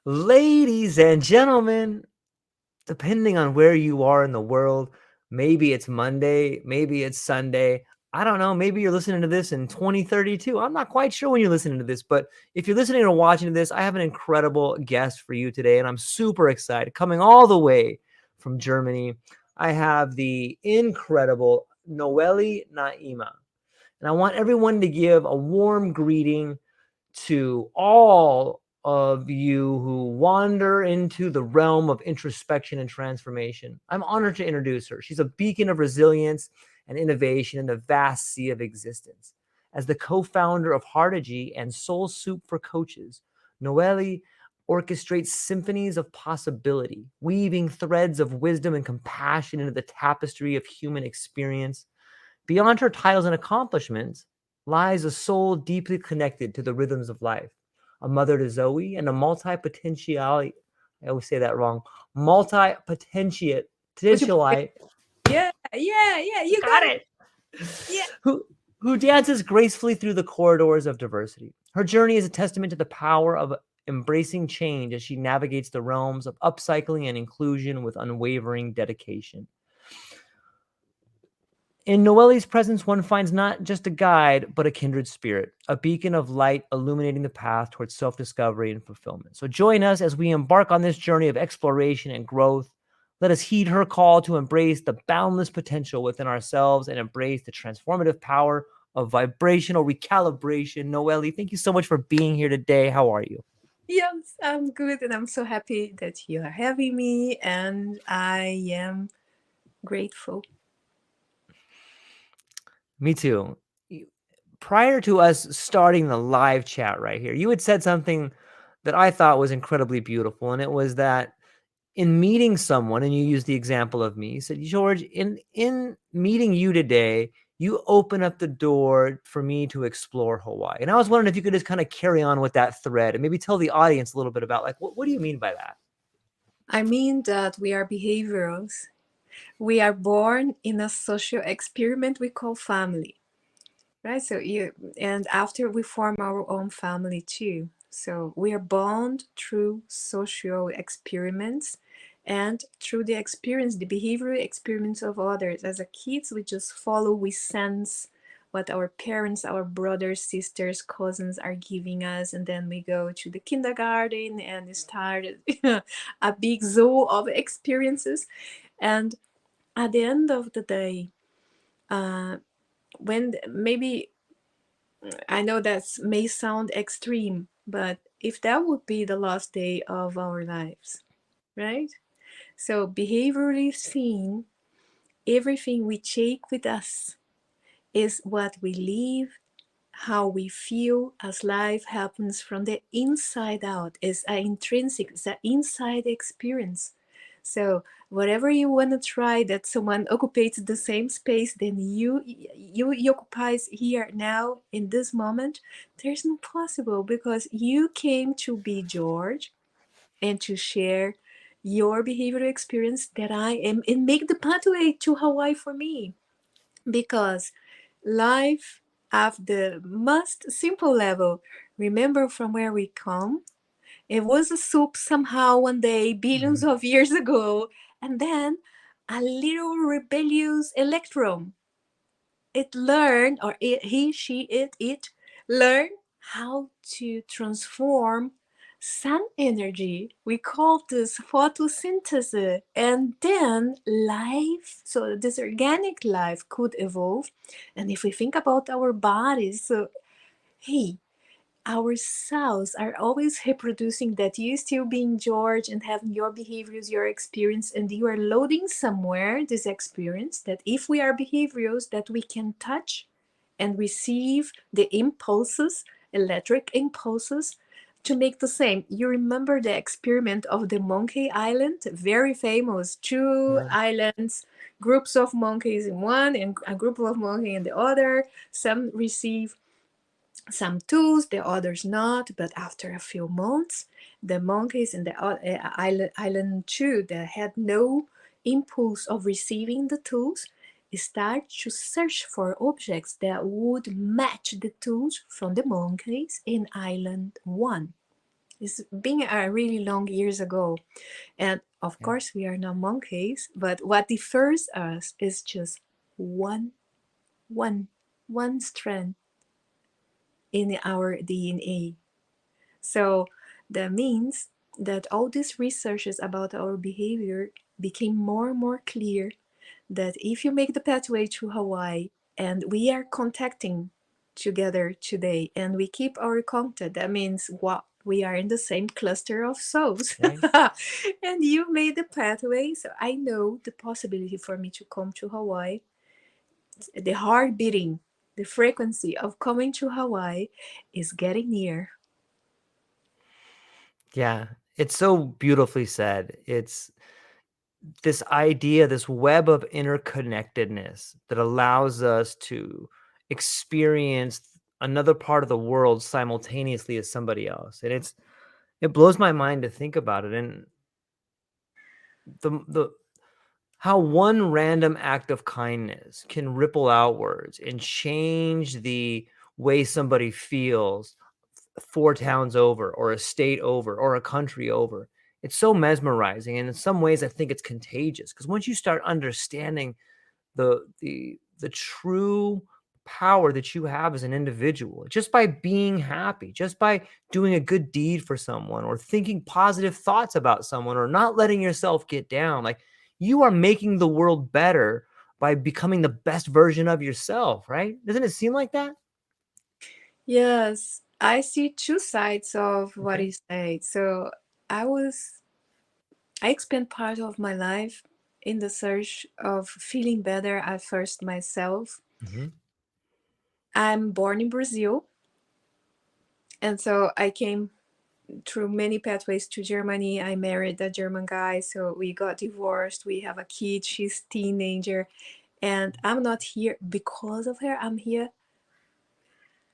Ladies and gentlemen, depending on where you are in the world, maybe it's Monday, maybe it's Sunday. I don't know. Maybe you're listening to this in 2032. I'm not quite sure when you're listening to this, but if you're listening or watching this, I have an incredible guest for you today, and I'm super excited. Coming all the way from Germany, I have the incredible Noeli Naima. And I want everyone to give a warm greeting to all of you who wander into the realm of introspection and transformation. I'm honored to introduce her. She's a beacon of resilience and innovation in the vast sea of existence. As the co-founder of Heartegy and Soul Soup for Coaches, Noeli orchestrates symphonies of possibility, weaving threads of wisdom and compassion into the tapestry of human experience. Beyond her titles and accomplishments lies a soul deeply connected to the rhythms of life, a mother to Zoe and a multipotentialite. I always say that wrong. Would you? Multipotentialite. Yeah, You you got got it. it. Yeah. Who who dances gracefully through the corridors of diversity. Her journey is a testament to the power of embracing change as she navigates the realms of upcycling and inclusion with unwavering dedication. In Noelli's presence, one finds not just a guide, but a kindred spirit, a beacon of light illuminating the path towards self discovery and fulfillment. So join us as we embark on this journey of exploration and growth. Let us heed her call to embrace the boundless potential within ourselves and embrace the transformative power of vibrational recalibration. Noeli, thank you so much for being here today. How are you? Yes, I'm good, and I'm so happy that you are having me, and I am grateful. Me too. Prior to us starting the live chat right here, you had said something that I thought was incredibly beautiful. And it was that in meeting someone, and you used the example of me, you said, George, in meeting you today, you open up the door for me to explore Hawaii. And I was wondering if you could just kind of carry on with that thread and maybe tell the audience a little bit about like, what do you mean by that? I mean that we are behaviorals. We are born in a social experiment we call family, right? And after we form our own family too. So we are bound through social experiments and through the experience, the behavioral experience of others. As a kids, we just follow, we sense what our parents, our brothers, sisters, cousins are giving us, and then we go to the kindergarten and start a big zoo of experiences. And at the end of the day, uh, when maybe I know that may sound extreme, but if that would be the last day of our lives, right? So, behaviorally seen, everything we take with us is what we live, how we feel as life happens from the inside out. It's an intrinsic, it's an inside experience. So whatever you want to try that someone occupies the same space than you occupies here now in this moment, there's no possible because you came to be George and to share your behavioral experience that I am and make the pathway to Hawaii for me because life at the most simple level, remember from where we come, it was a soup somehow one day, billions Mhm. of years ago, and then a little rebellious electron. It learned, or he, she, it learned how to transform sun energy. We call this photosynthesis. And then life, so this organic life could evolve. And if we think about our bodies, so hey, our cells are always reproducing that you still being George and having your behaviors, your experience, and you are loading somewhere this experience that if we are behaviors that we can touch and receive the impulses, electric impulses, to make the same. You remember the experiment of the monkey island? Very famous. Two Yeah. islands, groups of monkeys in one and a group of monkeys in the other. Some receive some tools, the others not. But after a few months, the monkeys in the island two that had no impulse of receiving the tools start to search for objects that would match the tools from the monkeys in island one. It's been a really long years ago. And of Yeah. course, we are not monkeys, but what differs us is just one, one, one strand in our DNA. So that means that all these researches about our behavior became more and more clear that if you make the pathway to Hawaii and we are contacting together today and we keep our contact, that means what we are in the same cluster of souls. Right. And you made the pathway, so I know the possibility for me to come to Hawaii, the heart beating, the frequency of coming to Hawaii is getting near. Yeah. It's so beautifully said. It's this idea, this web of interconnectedness that allows us to experience another part of the world simultaneously as somebody else. And it blows my mind to think about it. And the how one random act of kindness can ripple outwards and change the way somebody feels 4 towns over or a state over or a country over. It's so mesmerizing, and in some ways I think it's contagious, because once you start understanding the true power that you have as an individual, just by being happy, just by doing a good deed for someone, or thinking positive thoughts about someone, or not letting yourself get down, like, you are making the world better by becoming the best version of yourself, right? Doesn't it seem like that? Yes, I see two sides of what Okay. you said. So I was, I spent part of my life in the search of feeling better at first myself. Hmm. I'm born in Brazil, and so I came through many pathways to Germany. I married a German guy, so we got divorced. We have a kid, she's teenager, and I'm not here because of her. I'm here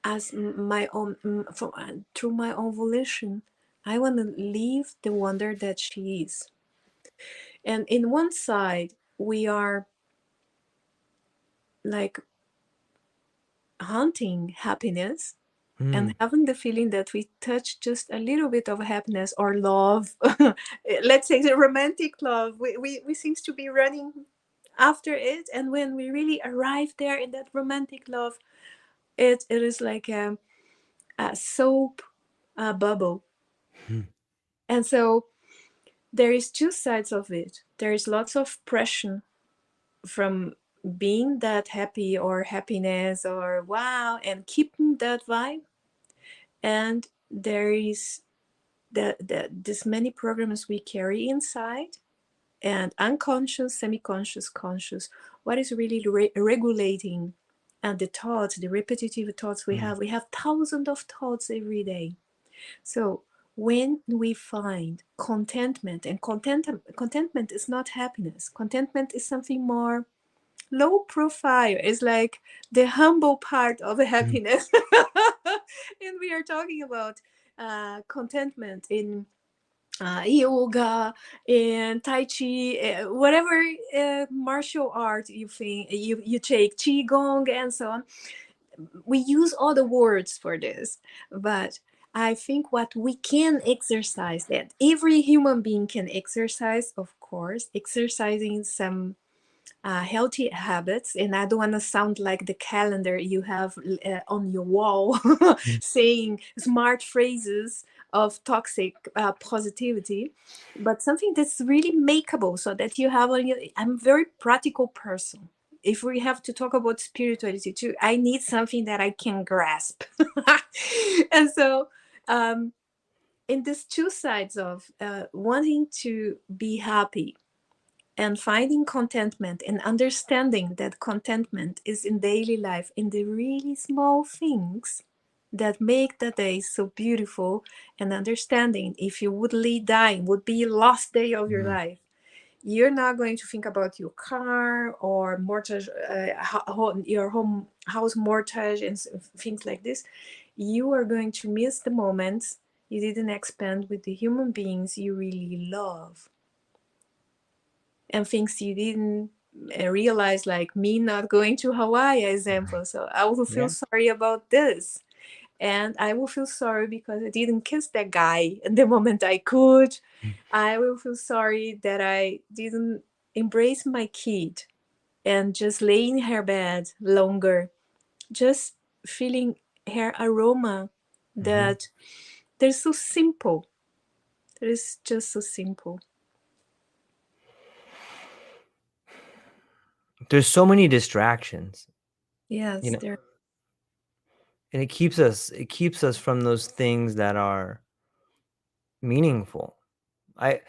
as my own, through my own volition. I want to leave the wonder that she is. And in one side, we are like hunting happiness and Mm. having the feeling that we touch just a little bit of happiness or love. Let's say the romantic love. We seems to be running after it. And when we really arrive there in that romantic love, it is like a soap bubble. And so there is two sides of it. There is lots of pressure from being that happy or happiness or wow and keeping that vibe. And there is this many programs we carry inside, and unconscious, semi-conscious, conscious, what is really regulating, and the thoughts, the repetitive thoughts Mm. we have thousands of thoughts every day. So when we find contentment, and contentment is not happiness, contentment is something more low profile, it's like the humble part of Mm. happiness. And we are talking about contentment in yoga and tai chi, whatever martial art you think you take, qigong and so on. We use all the words for this, but I think what we can exercise, that every human being can exercise, of course, exercising some healthy habits. And I don't want to sound like the calendar you have on your wall Mm. saying smart phrases of toxic positivity, but something that's really makeable, so that you have on your, I'm a very practical person. If we have to talk about spirituality too, I need something that I can grasp. And so in these two sides of wanting to be happy and finding contentment and understanding that contentment is in daily life, in the really small things that make the day so beautiful, and understanding if you would lay dying would be your last day of your Mm. life, you're not going to think about your car or mortgage, your home house mortgage and things like this. You are going to miss the moments you didn't expand with the human beings you really love, and things you didn't realize, like me not going to Hawaii example. So I will feel Yeah. sorry about this. and I will feel sorry because I didn't kiss that guy at the moment I could. I will feel sorry that I didn't embrace my kid and just lay in her bed longer, just feeling her aroma, Mhm. that they're so simple. That is just so simple. There's so many distractions, you Yes, know, there. and it keeps us from those things that are meaningful. I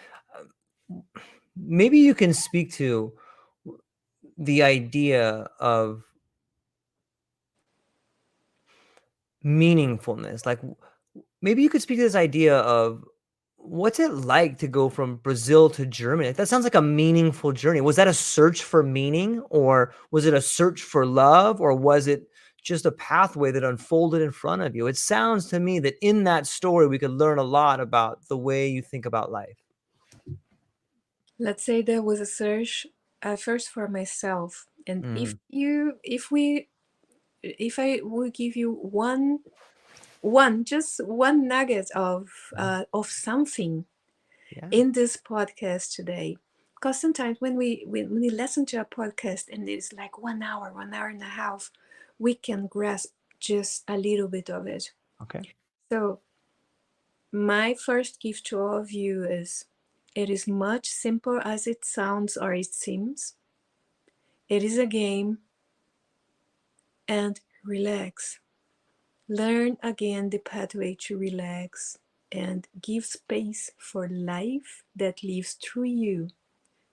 maybe you can speak to the idea of meaningfulness. Like maybe you could speak to this idea of what's it like to go from Brazil to Germany? That sounds like a meaningful journey. Was that a search for meaning, or was it a search for love, or was it just a pathway that unfolded in front of you? It sounds to me that in that story we could learn a lot about the way you think about life. Let's say there was a search first for myself, and Mm-hmm. if I will give you one just one nugget of something Yeah. in this podcast today, because sometimes when we listen to a podcast and it's like 1 hour, 1 hour and a half, we can grasp just a little bit of it. Okay. So my first gift to all of you is, it is much simpler as it sounds or it seems. It is a game, and relax. Learn again the pathway to relax and give space for life that lives through you,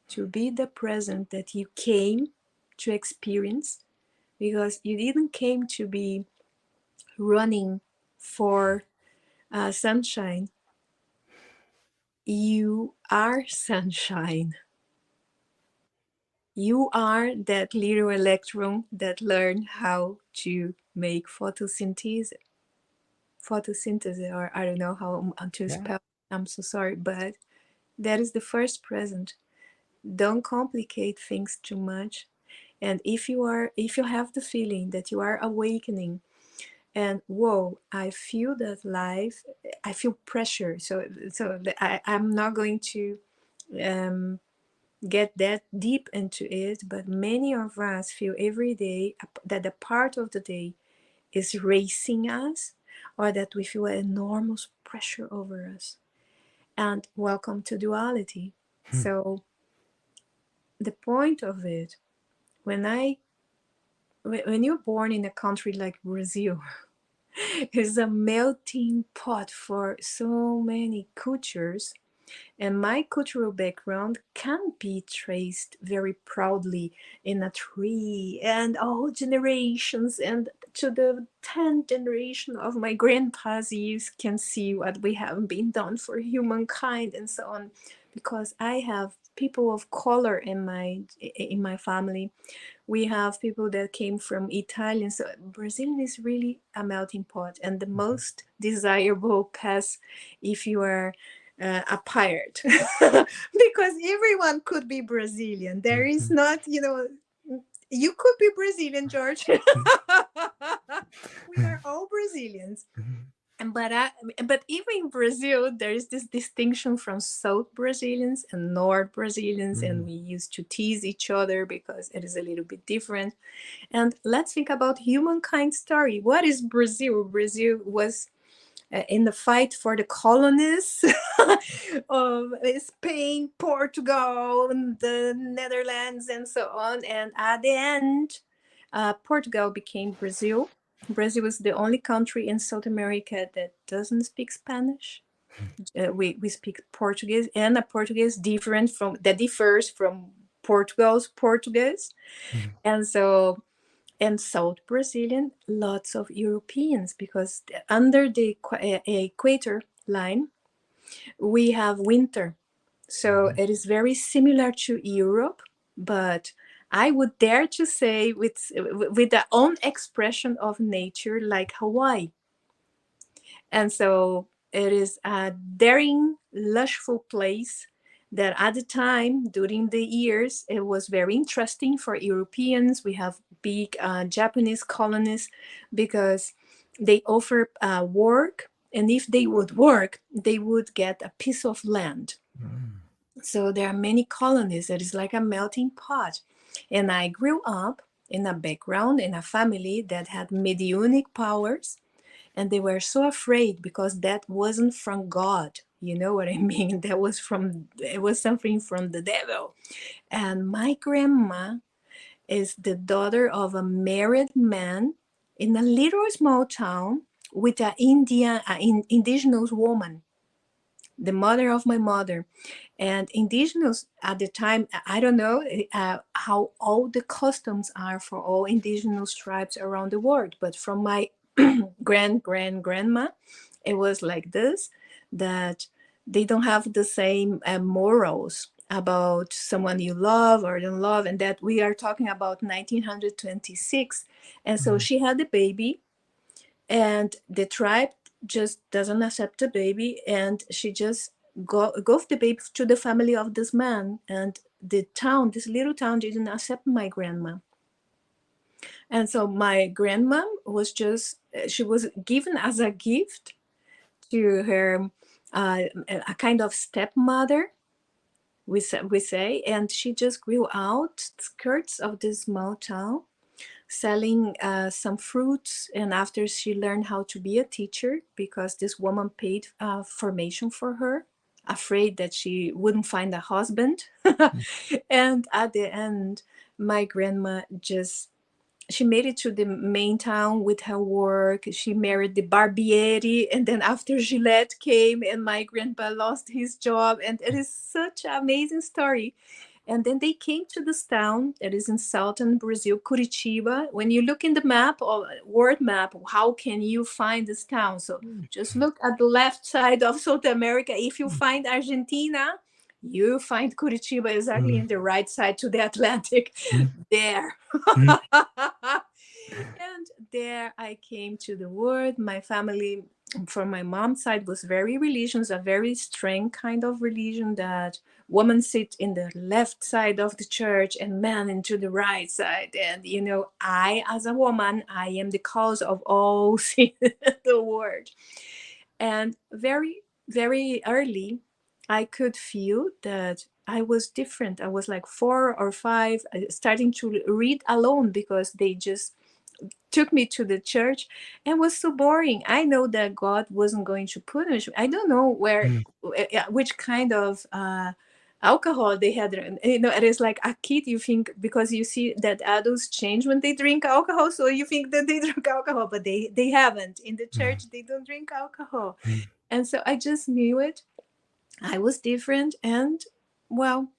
to be the present that you came to experience, because you didn't came to be running for sunshine. You are sunshine. You are that little electron that learned how to make photosynthesis, or I don't know how to Yeah. spell. I'm so sorry, but that is the first present. Don't complicate things too much. And if you have the feeling that you are awakening, and whoa, I feel that life, I feel pressure. I'm not going to um, get that deep into it, but many of us feel every day that a part of the day is racing us, or that we feel an enormous pressure over us. And welcome to duality. So the point of it, when I when you're born in a country like Brazil, it's a melting pot for so many cultures. And my cultural background can be traced very proudly in a tree, and all generations, and to the 10th generation of my grandpas, you can see what we have been done for humankind and so on. Because I have people of color in my family, we have people that came from Italian. So Brazil is really a melting pot, and the most desirable path if you are a pirate, because everyone could be Brazilian. There is not, you could be Brazilian, George. We are all Brazilians. And but even in Brazil, there is this distinction from South Brazilians and North Brazilians, and we used to tease each other because it is a little bit different. And let's think about humankind's story. What is Brazil? Brazil was in the fight for the colonies of Spain, Portugal, and the Netherlands, and so on. And at the end, Portugal became Brazil. Brazil is the only country in South America that doesn't speak Spanish. We speak Portuguese, and a Portuguese different from that differs from Portugal's Portuguese. And so, and South Brazilian, lots of Europeans, because under the equator line, we have winter. So it is very similar to Europe, but I would dare to say with the own expression of nature, like Hawaii. And so it is a daring, lushful place that at the time, during the years, it was very interesting for Europeans. We have big Japanese colonies, because They offer work, and if they would work, they would get a piece of land. Mm. So there are many colonies. It is like a melting pot. And I grew up in a background, in a family that had mediunic powers, and they were so afraid because that wasn't from God. You know what I mean? That was from, it was something from the devil. And my grandma is the daughter of a married man in a little small town with an indigenous woman, the mother of my mother. And indigenous at the time, I don't know how all the customs are for all indigenous tribes around the world, but from my grandma, it was like this, that they don't have the same morals about someone you love or don't love, and that we are talking about 1926. And so Mm. she had the baby, and the tribe just doesn't accept the baby, and she just gave the baby to the family of this man, and the town, this little town, didn't accept my grandma. And so my grandma was just, she was given as a gift to her, a kind of stepmother, we say, and she just grew out skirts of this small town, selling some fruits. And after she learned how to be a teacher, because this woman paid formation for her, afraid that she wouldn't find a husband. And at the end, my grandma just, she made it to the main town with her work. She married the barbieri, and then after Gillette came, and my grandpa lost his job, and it is such an amazing story. And then they came to this town that is in southern Brazil, Curitiba. When you look in the map or world map, how can you find this town? So just look at the left side of South America. If you find Argentina, you find Curitiba exactly in Mm. the right side to the Atlantic. Mm. There. Mm. And there I came to the world. My family, from my mom's side, was very religious, a very strong kind of religion, that women sit in the left side of the church and men into the right side. And I, as a woman, I am the cause of all sin in the world. And very, very early, I could feel that I was different. I was like 4 or 5, starting to read alone, because they just took me to the church, and was so boring. I know that God wasn't going to punish me. I don't know Mm. which kind of alcohol they had. It is like a kid, you think, because you see that adults change when they drink alcohol, so you think that they drink alcohol, but they haven't. In the Mm. church, they don't drink alcohol. Mm. And so I just knew it. I was different, and well,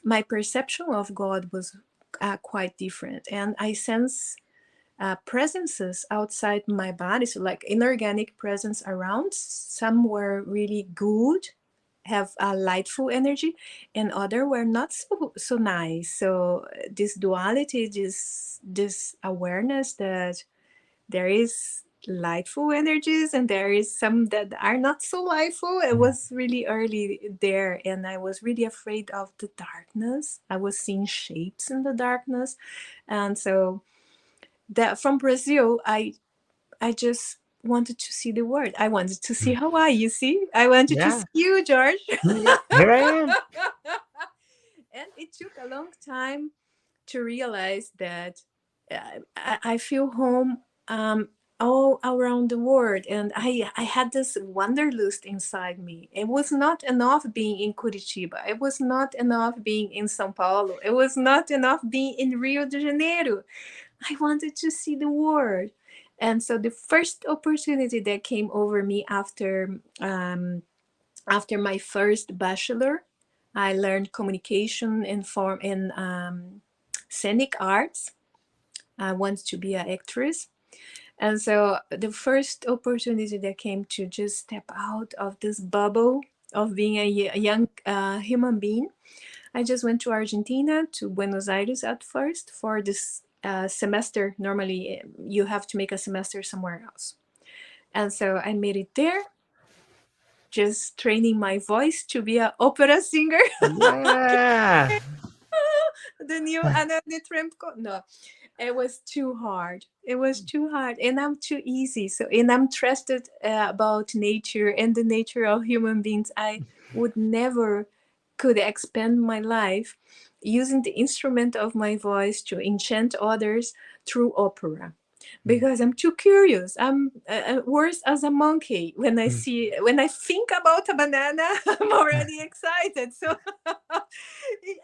my perception of God was quite different, and I sense presences outside my body, so like inorganic presence around. Some were really good, have a lightful energy, and other were not so nice. So this duality, this awareness that there is lightful energies and there is some that are not so lightful, it Mm. was really early there. And I was really afraid of the darkness. I was seeing shapes in the darkness. And so that from Brazil, I just wanted to see the world. I wanted to see Mm. Hawaii. You see, I wanted to Yeah. see you, George. Yeah. Here I am. And it took a long time to realize that I feel home all around the world, and I had this wanderlust inside me. It was not enough being in Curitiba. It was not enough being in São Paulo. It was not enough being in Rio de Janeiro. I wanted to see the world. And so the first opportunity that came over me after my first bachelor, I learned communication in form in scenic arts. I wanted to be an actress. And so the first opportunity that came to just step out of this bubble of being a young human being, I just went to Argentina, to Buenos Aires at first for this semester. Normally, you have to make a semester somewhere else. And so I made it there, just training my voice to be an opera singer. Yeah. The new Anna Netrebko. No. It was too hard. It was too hard, and I'm too easy. So, and I'm trusted about nature and the nature of human beings. I would never could expand my life using the instrument of my voice to enchant others through opera, because I'm too curious. I'm worse as a monkey when when I think about a banana. I'm already excited. So,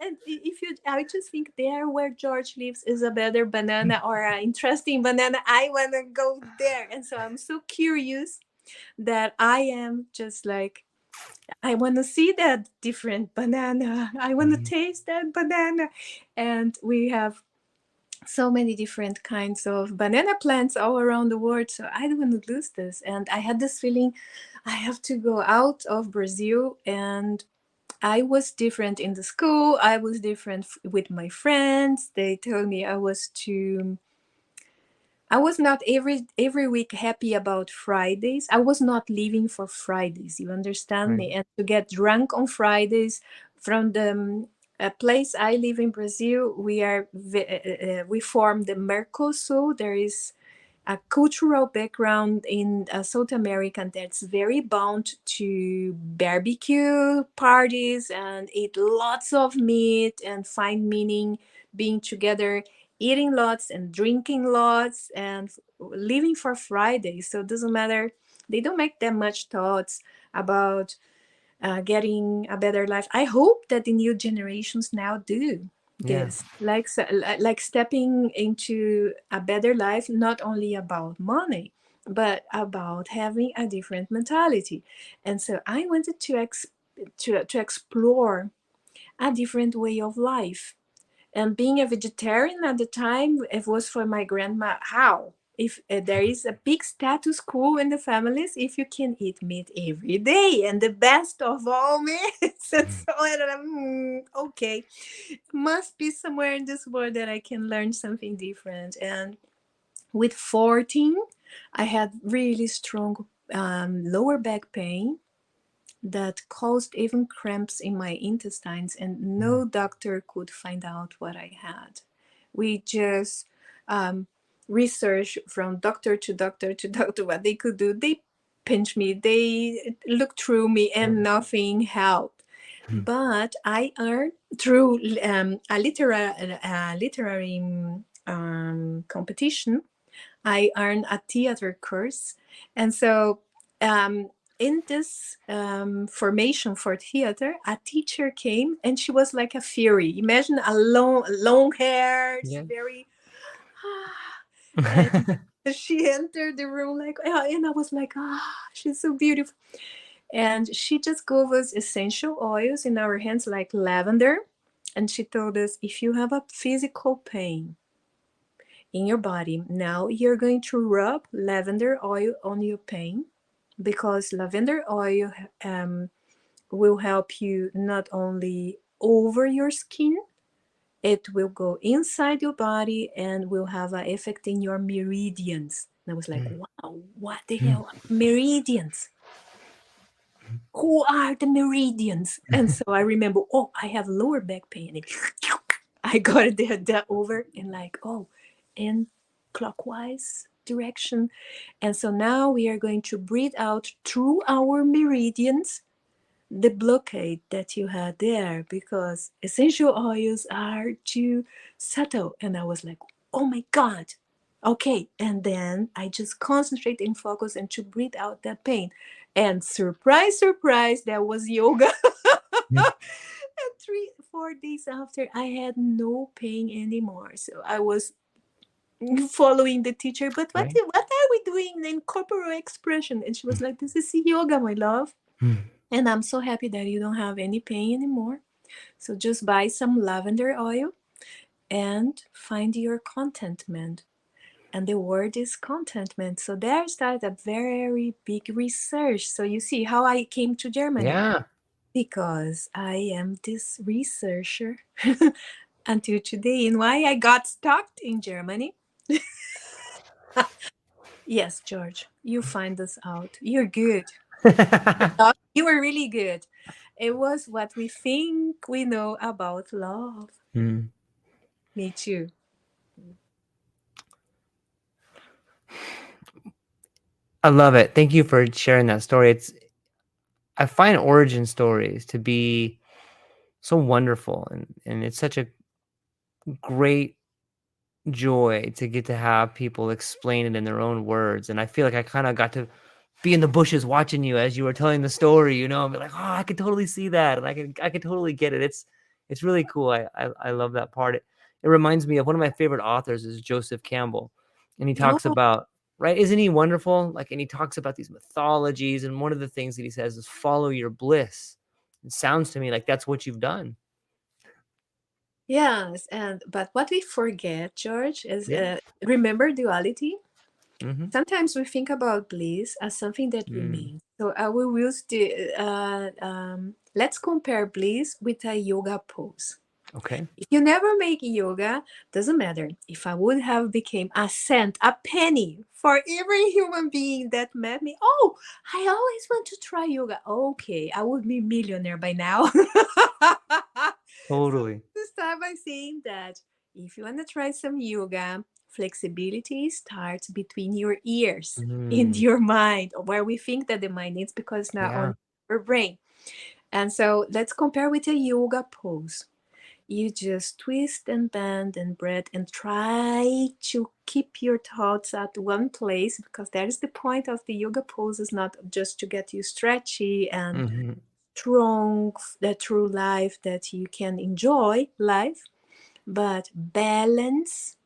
and if you, I just think there where George lives is a better banana or an interesting banana. I wanna go there, and so I'm so curious that I am just like, I want to see that different banana. I want to taste that banana. And we have so many different kinds of banana plants all around the world. So I don't want to lose this. And I had this feeling I have to go out of Brazil. And I was different in the school. I was different with my friends. They told me I was too, I was not every week happy about Fridays. I was not living for Fridays. You understand Right. me? And to get drunk on Fridays from the place I live in Brazil, we form the Mercosul. There is a cultural background in South America that's very bound to barbecue parties and eat lots of meat and find meaning being together, eating lots and drinking lots and living for Friday. So it doesn't matter. They don't make that much thoughts about getting a better life. I hope that the new generations now do Yeah. this, like stepping into a better life, not only about money, but about having a different mentality. And so I wanted to explore a different way of life. And being a vegetarian at the time, it was for my grandma. How? If there is a big status quo in the families, if you can eat meat every day and the best of all meats, and so okay, must be somewhere in this world that I can learn something different. And with 14, I had really strong lower back pain that caused even cramps in my intestines, and no doctor could find out what I had. We just researched from doctor to doctor to doctor what they could do. They pinched me, they looked through me, and nothing helped. But I earned through a literary competition. I earned a theater course. And so, in this formation for theater, a teacher came and she was like a fairy. Imagine a long haired, Yeah. very, and she entered the room like, and I was like, she's so beautiful. And she just gave us essential oils in our hands, like lavender. And she told us, if you have a physical pain in your body, now you're going to rub lavender oil on your pain, because lavender oil will help you not only over your skin, it will go inside your body and will have an effect in your meridians. And I was like, wow, what the hell? Meridians. Who are the meridians? And so I remember, oh, I have lower back pain. And I got it there over and like, oh, in clockwise direction. And so now we are going to breathe out through our meridians the blockade that you had there, because essential oils are too subtle. And I was like, oh my God. Okay. And then I just concentrate and focus and to breathe out that pain. And surprise, surprise, that was yoga. And 4 days after, I had no pain anymore. So I was following the teacher, but Right. what are we doing in corporal expression? And she was like, this is yoga, my love. And I'm so happy that you don't have any pain anymore. So just buy some lavender oil and find your contentment. And the word is contentment. So there started a very big research. So you see how I came to Germany, Yeah. because I am this researcher until today. And why I got stuck in Germany. Yes, George, you find this out. You're good. You were really good. It was what we think we know about love. Mm. Me too. I love it. Thank you for sharing that story. I find origin stories to be so wonderful, and it's such a great joy to get to have people explain it in their own words. And I feel like I kind of got to be in the bushes watching you as you were telling the story, and be like, oh, I could totally see that, and I could totally get it. It's really cool. I love that part. It reminds me of one of my favorite authors is Joseph Campbell, and he talks Oh, about, right, isn't he wonderful? Like, and he talks about these mythologies, and one of the things that he says is follow your bliss. It sounds to me like that's what you've done. yes, and but what we forget, George, is Yeah. remember duality. Mm-hmm. Sometimes we think about bliss as something that Mm. remains. So I will use the let's compare bliss with a yoga pose. Okay. If you never make yoga, doesn't matter. If I would have became a cent, a penny for every human being that met me, oh, I always want to try yoga. Okay, I would be millionaire by now. So Totally. let's start by saying that if you want to try some yoga, flexibility starts between your ears in Mm. your mind, where we think that the mind is because not Yeah. on our brain. And so let's compare with a yoga pose. You just twist and bend and breathe and try to keep your thoughts at one place, because that is the point of the yoga pose, is not just to get you stretchy and Mm-hmm. strong, that true life that you can enjoy life, but balance.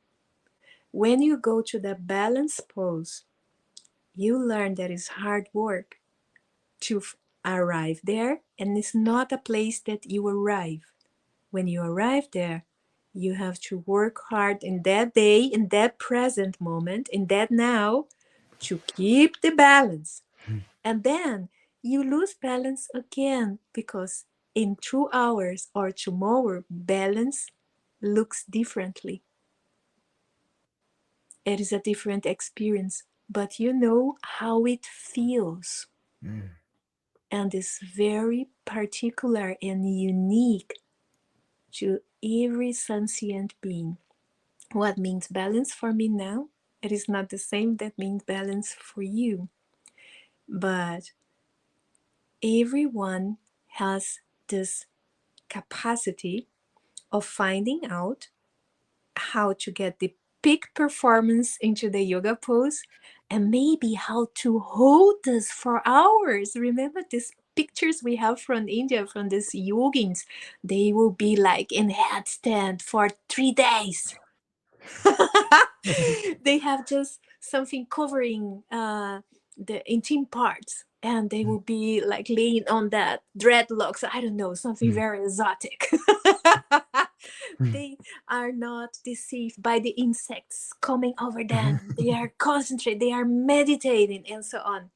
When you go to the balance pose, you learn that it's hard work to arrive there, and it's not a place that you arrive. When you arrive there, you have to work hard in that day, in that present moment, in that now, to keep the balance. And then you lose balance again, because in 2 hours or tomorrow, balance looks differently. It is a different experience, but you know how it feels. Mm. And is very particular and unique to every sentient being. What means balance for me now, it is not the same that means balance for you. But everyone has this capacity of finding out how to get the peak performance into the yoga pose, and maybe how to hold this for hours. Remember these pictures we have from India, from these yogins? They will be like in headstand for 3 days. They have just something covering the intimate parts, and they will be like laying on that dreadlocks. I don't know, something Mm. very exotic. Mm. They are not deceived by the insects coming over them. They are concentrated, they are meditating, and so on.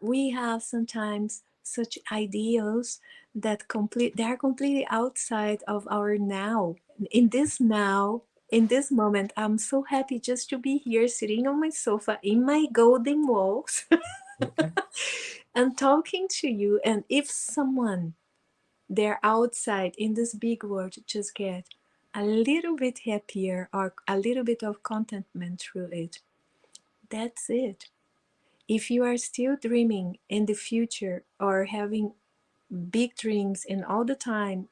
We have sometimes such ideals that complete they are completely outside of our now. In this now, in this moment, I'm so happy just to be here sitting on my sofa in my golden walls Okay. and talking to you. And if someone there outside in this big world just get a little bit happier or a little bit of contentment through it, that's it. If you are still dreaming in the future or having big dreams and all the time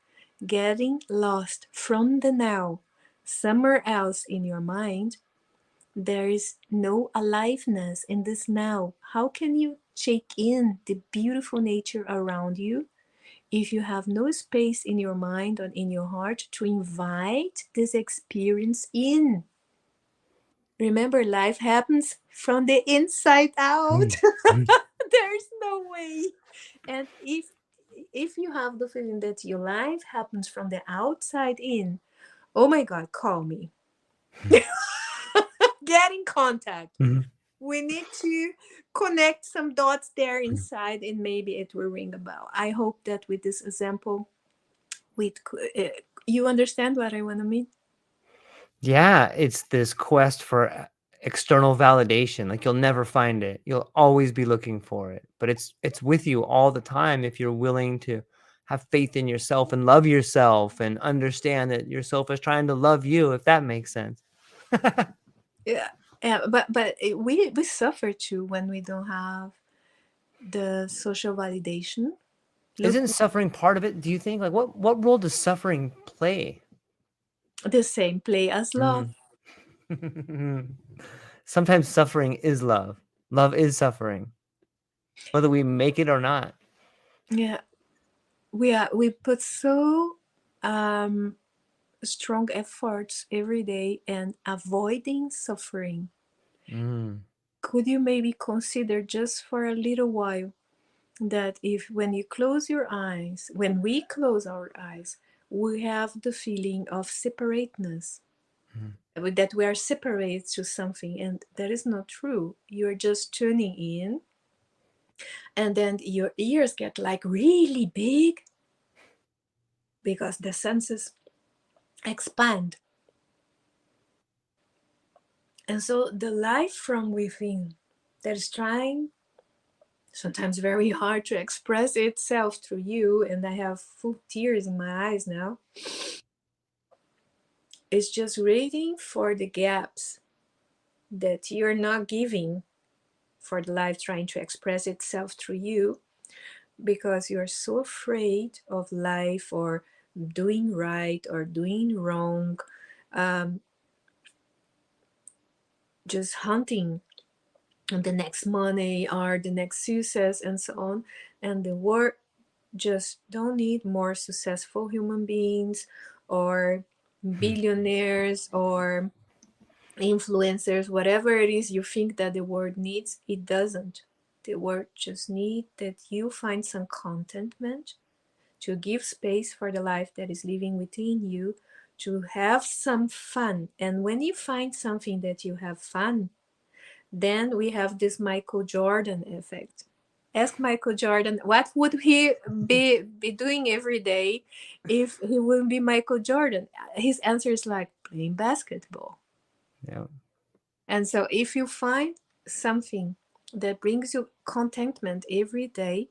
getting lost from the now somewhere else in your mind, there is no aliveness in this now. How can you take in the beautiful nature around you if you have no space in your mind or in your heart to invite this experience in? Remember, life happens from the inside out. Mm. Mm. There's no way. And if you have the feeling that your life happens from the outside in, oh my God, call me. Get in contact. Mhm. We need to connect some dots there inside, and maybe it will ring a bell. I hope that with this example, with you understand what I want to mean. Yeah, it's this quest for external validation. Like, you'll never find it. You'll always be looking for it, but it's with you all the time if you're willing to have faith in yourself and love yourself and understand that yourself is trying to love you, if that makes sense. Yeah. But we suffer too when we don't have the social validation. Look, Isn't suffering part of it? Do you think? Like, what role does suffering play? the same play as love. Mm. Sometimes suffering is love. Love is suffering, whether we make it or not. Yeah, we put so um strong efforts every day and avoiding suffering. Mm. Could you maybe consider just for a little while that if when you close your eyes, when we close our eyes, we have the feeling of separateness, Mm. that we are separate to something, and that is not true. You're just tuning in, and then your ears get like really big because the senses expand. And so the life from within that is trying, sometimes very hard to express itself through you, and I have full tears in my eyes now, is just waiting for the gaps that you're not giving for the life trying to express itself through you, because you're so afraid of life or doing right or doing wrong, um, just hunting the next money or the next success and so on. And the world just don't need more successful human beings or billionaires or influencers, whatever it is you think that the world needs. It doesn't. The world just need that you find some contentment, to give space for the life that is living within you, to have some fun. And when you find something that you have fun, then we have this Michael Jordan effect. Ask Michael Jordan what would he be doing every day if he wouldn't be Michael Jordan. His answer is like playing basketball. Yeah. And so if you find something that brings you contentment every day,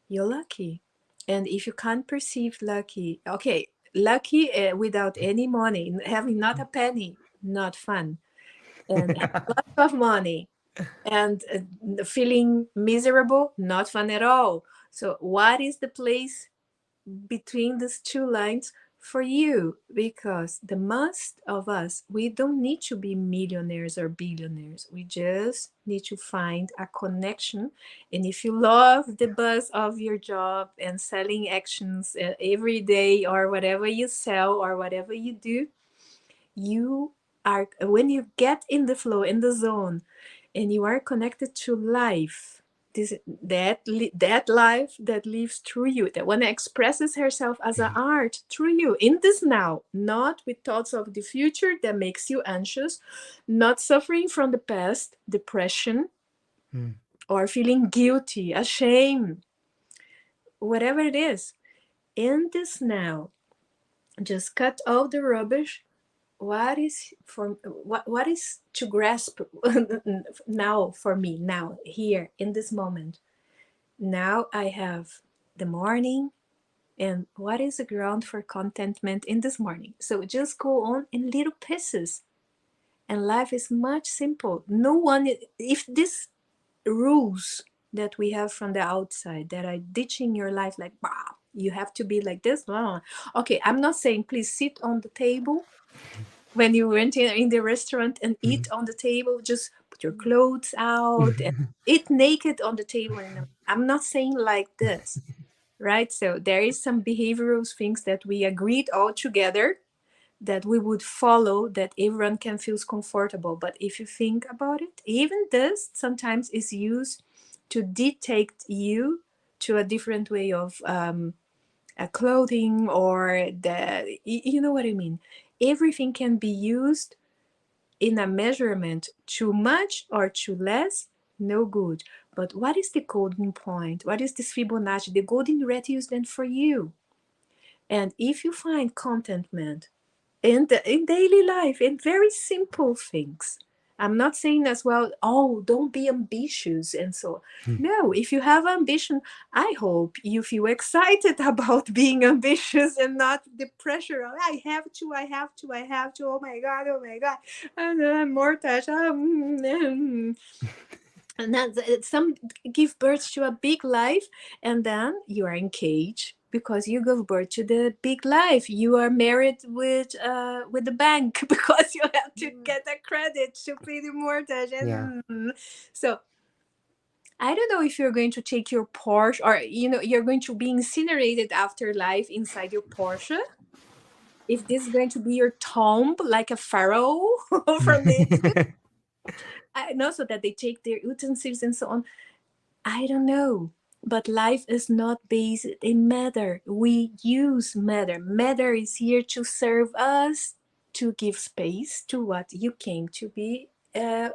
you're lucky. And if you can't perceive lucky, okay, lucky without any money, having not a penny, not fun. And lots of money and feeling miserable, not fun at all. So what is the place between these two lines for you? Because the most of us, we don't need to be millionaires or billionaires. We just need to find a connection. And if you love the buzz of your job and selling actions every day, or whatever you sell or whatever you do, you are, when you get in the flow, in the zone, and you are connected to life, this that life that lives through you, that one expresses herself as an art through you in this now, not with thoughts of the future that makes you anxious, not suffering from the past, depression, Mm. or feeling guilty, ashamed, whatever it is. In this now, just cut all the rubbish. What is to grasp now for me, now, here, in this moment? Now I have the morning, and what is the ground for contentment in this morning? So just go on in little pieces, and life is much simple. No one, if these rules that we have from the outside that are ditching your life, like, wow, you have to be like this, okay, I'm not saying please sit on the table when you went in the restaurant and eat on the table. Just put your clothes out and eat naked on the table. And I'm not saying like this, right? So there is some behavioral things that we agreed all together that we would follow, that everyone can feel comfortable. But if you think about it, even this sometimes is used to dictate you to a different way of clothing, or the, you know what I mean. Everything can be used in a measurement, too much or too less, no good. But what is the golden point? What is this Fibonacci, the golden radius then for you? And if you find contentment in daily life, in very simple things, I'm not saying as well, oh, don't be ambitious and so. No, if you have ambition, I hope you feel excited about being ambitious and not the pressure of I have to, I have to, I have to. Oh my God, and more touch. And that some give birth to a big life, and then you are engaged because you give birth to the big life. You are married with the bank because you have to get a credit to pay the mortgage. Yeah. And so I don't know if you're going to take your Porsche, or you're going to be incinerated after life inside your Porsche. If this is going to be your tomb like a pharaoh from the Egypt, I know, so that they take their utensils and so on. I don't know. But life is not based in matter. We use matter. Matter is here to serve us, to give space to what you came to be,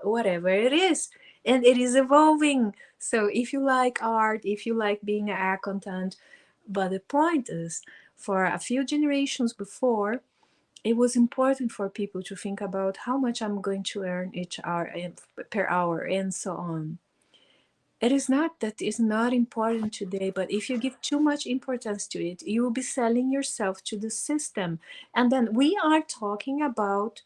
whatever it is. And it is evolving. So if you like art, if you like being an accountant, but the point is, for a few generations before, it was important for people to think about how much I'm going to earn each hour per hour and so on. It is not that it's not important today, but if you give too much importance to it, you will be selling yourself to the system. And then we are talking about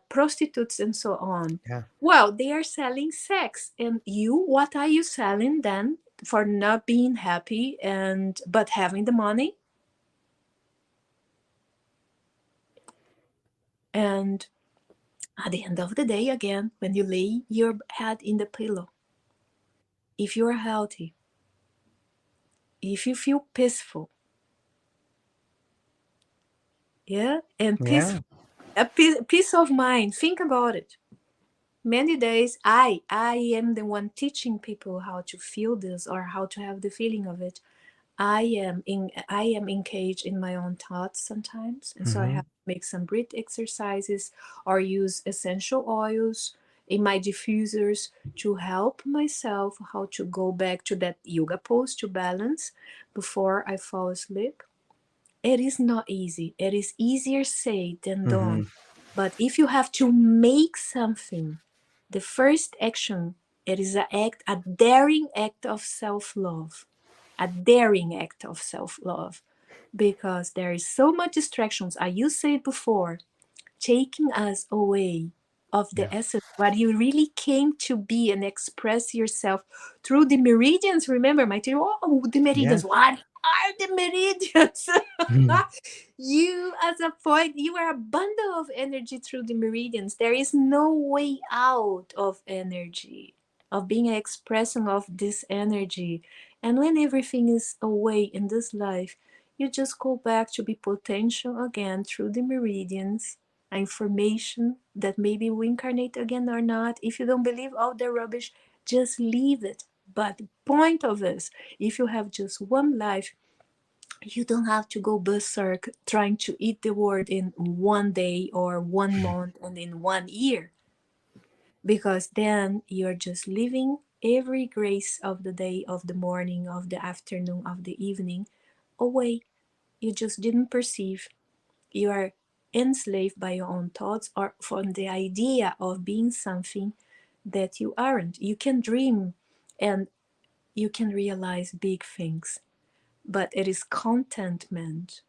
prostitutes and so on. Yeah. Well, they are selling sex, and what are you selling then for not being happy and but having the money? And at the end of the day, again, when you lay your head in the pillow, if you are healthy, if you feel peaceful, yeah, and Yeah. a peace of mind. Think about it. Many days I am the one teaching people how to feel this or how to have the feeling of it. I am engaged in my own thoughts sometimes, and so I Hmm. have to make some breath exercises or use essential oils in my diffusers to help myself how to go back to that yoga pose to balance before I fall asleep. It is not easy. It is easier said than done. Hmm. But if you have to make something, the first action, it is a daring act of self-love. A daring act of self-love. Because there is so much distractions, as you said before, taking us away of Yeah. the essence, what you really came to be and express yourself through the meridians. Remember, my teacher, oh, the Yeah. meridians. What are the meridians? You, as a point, you are a bundle of energy through the meridians. There is no way out of energy, of being an expression of this energy. And when everything is away in this life, you just go back to be potential again through the meridians, information that maybe we incarnate again or not. If you don't believe all the rubbish, just leave it. But the point of this, if you have just one life, you don't have to go berserk trying to eat the world in one day or 1 month and in 1 year, because then you're just living every grace of the day, of the morning, of the afternoon, of the evening away. You just didn't perceive. You are enslaved by your own thoughts or from the idea of being something that you aren't. You can dream and you can realize big things, but it is contentment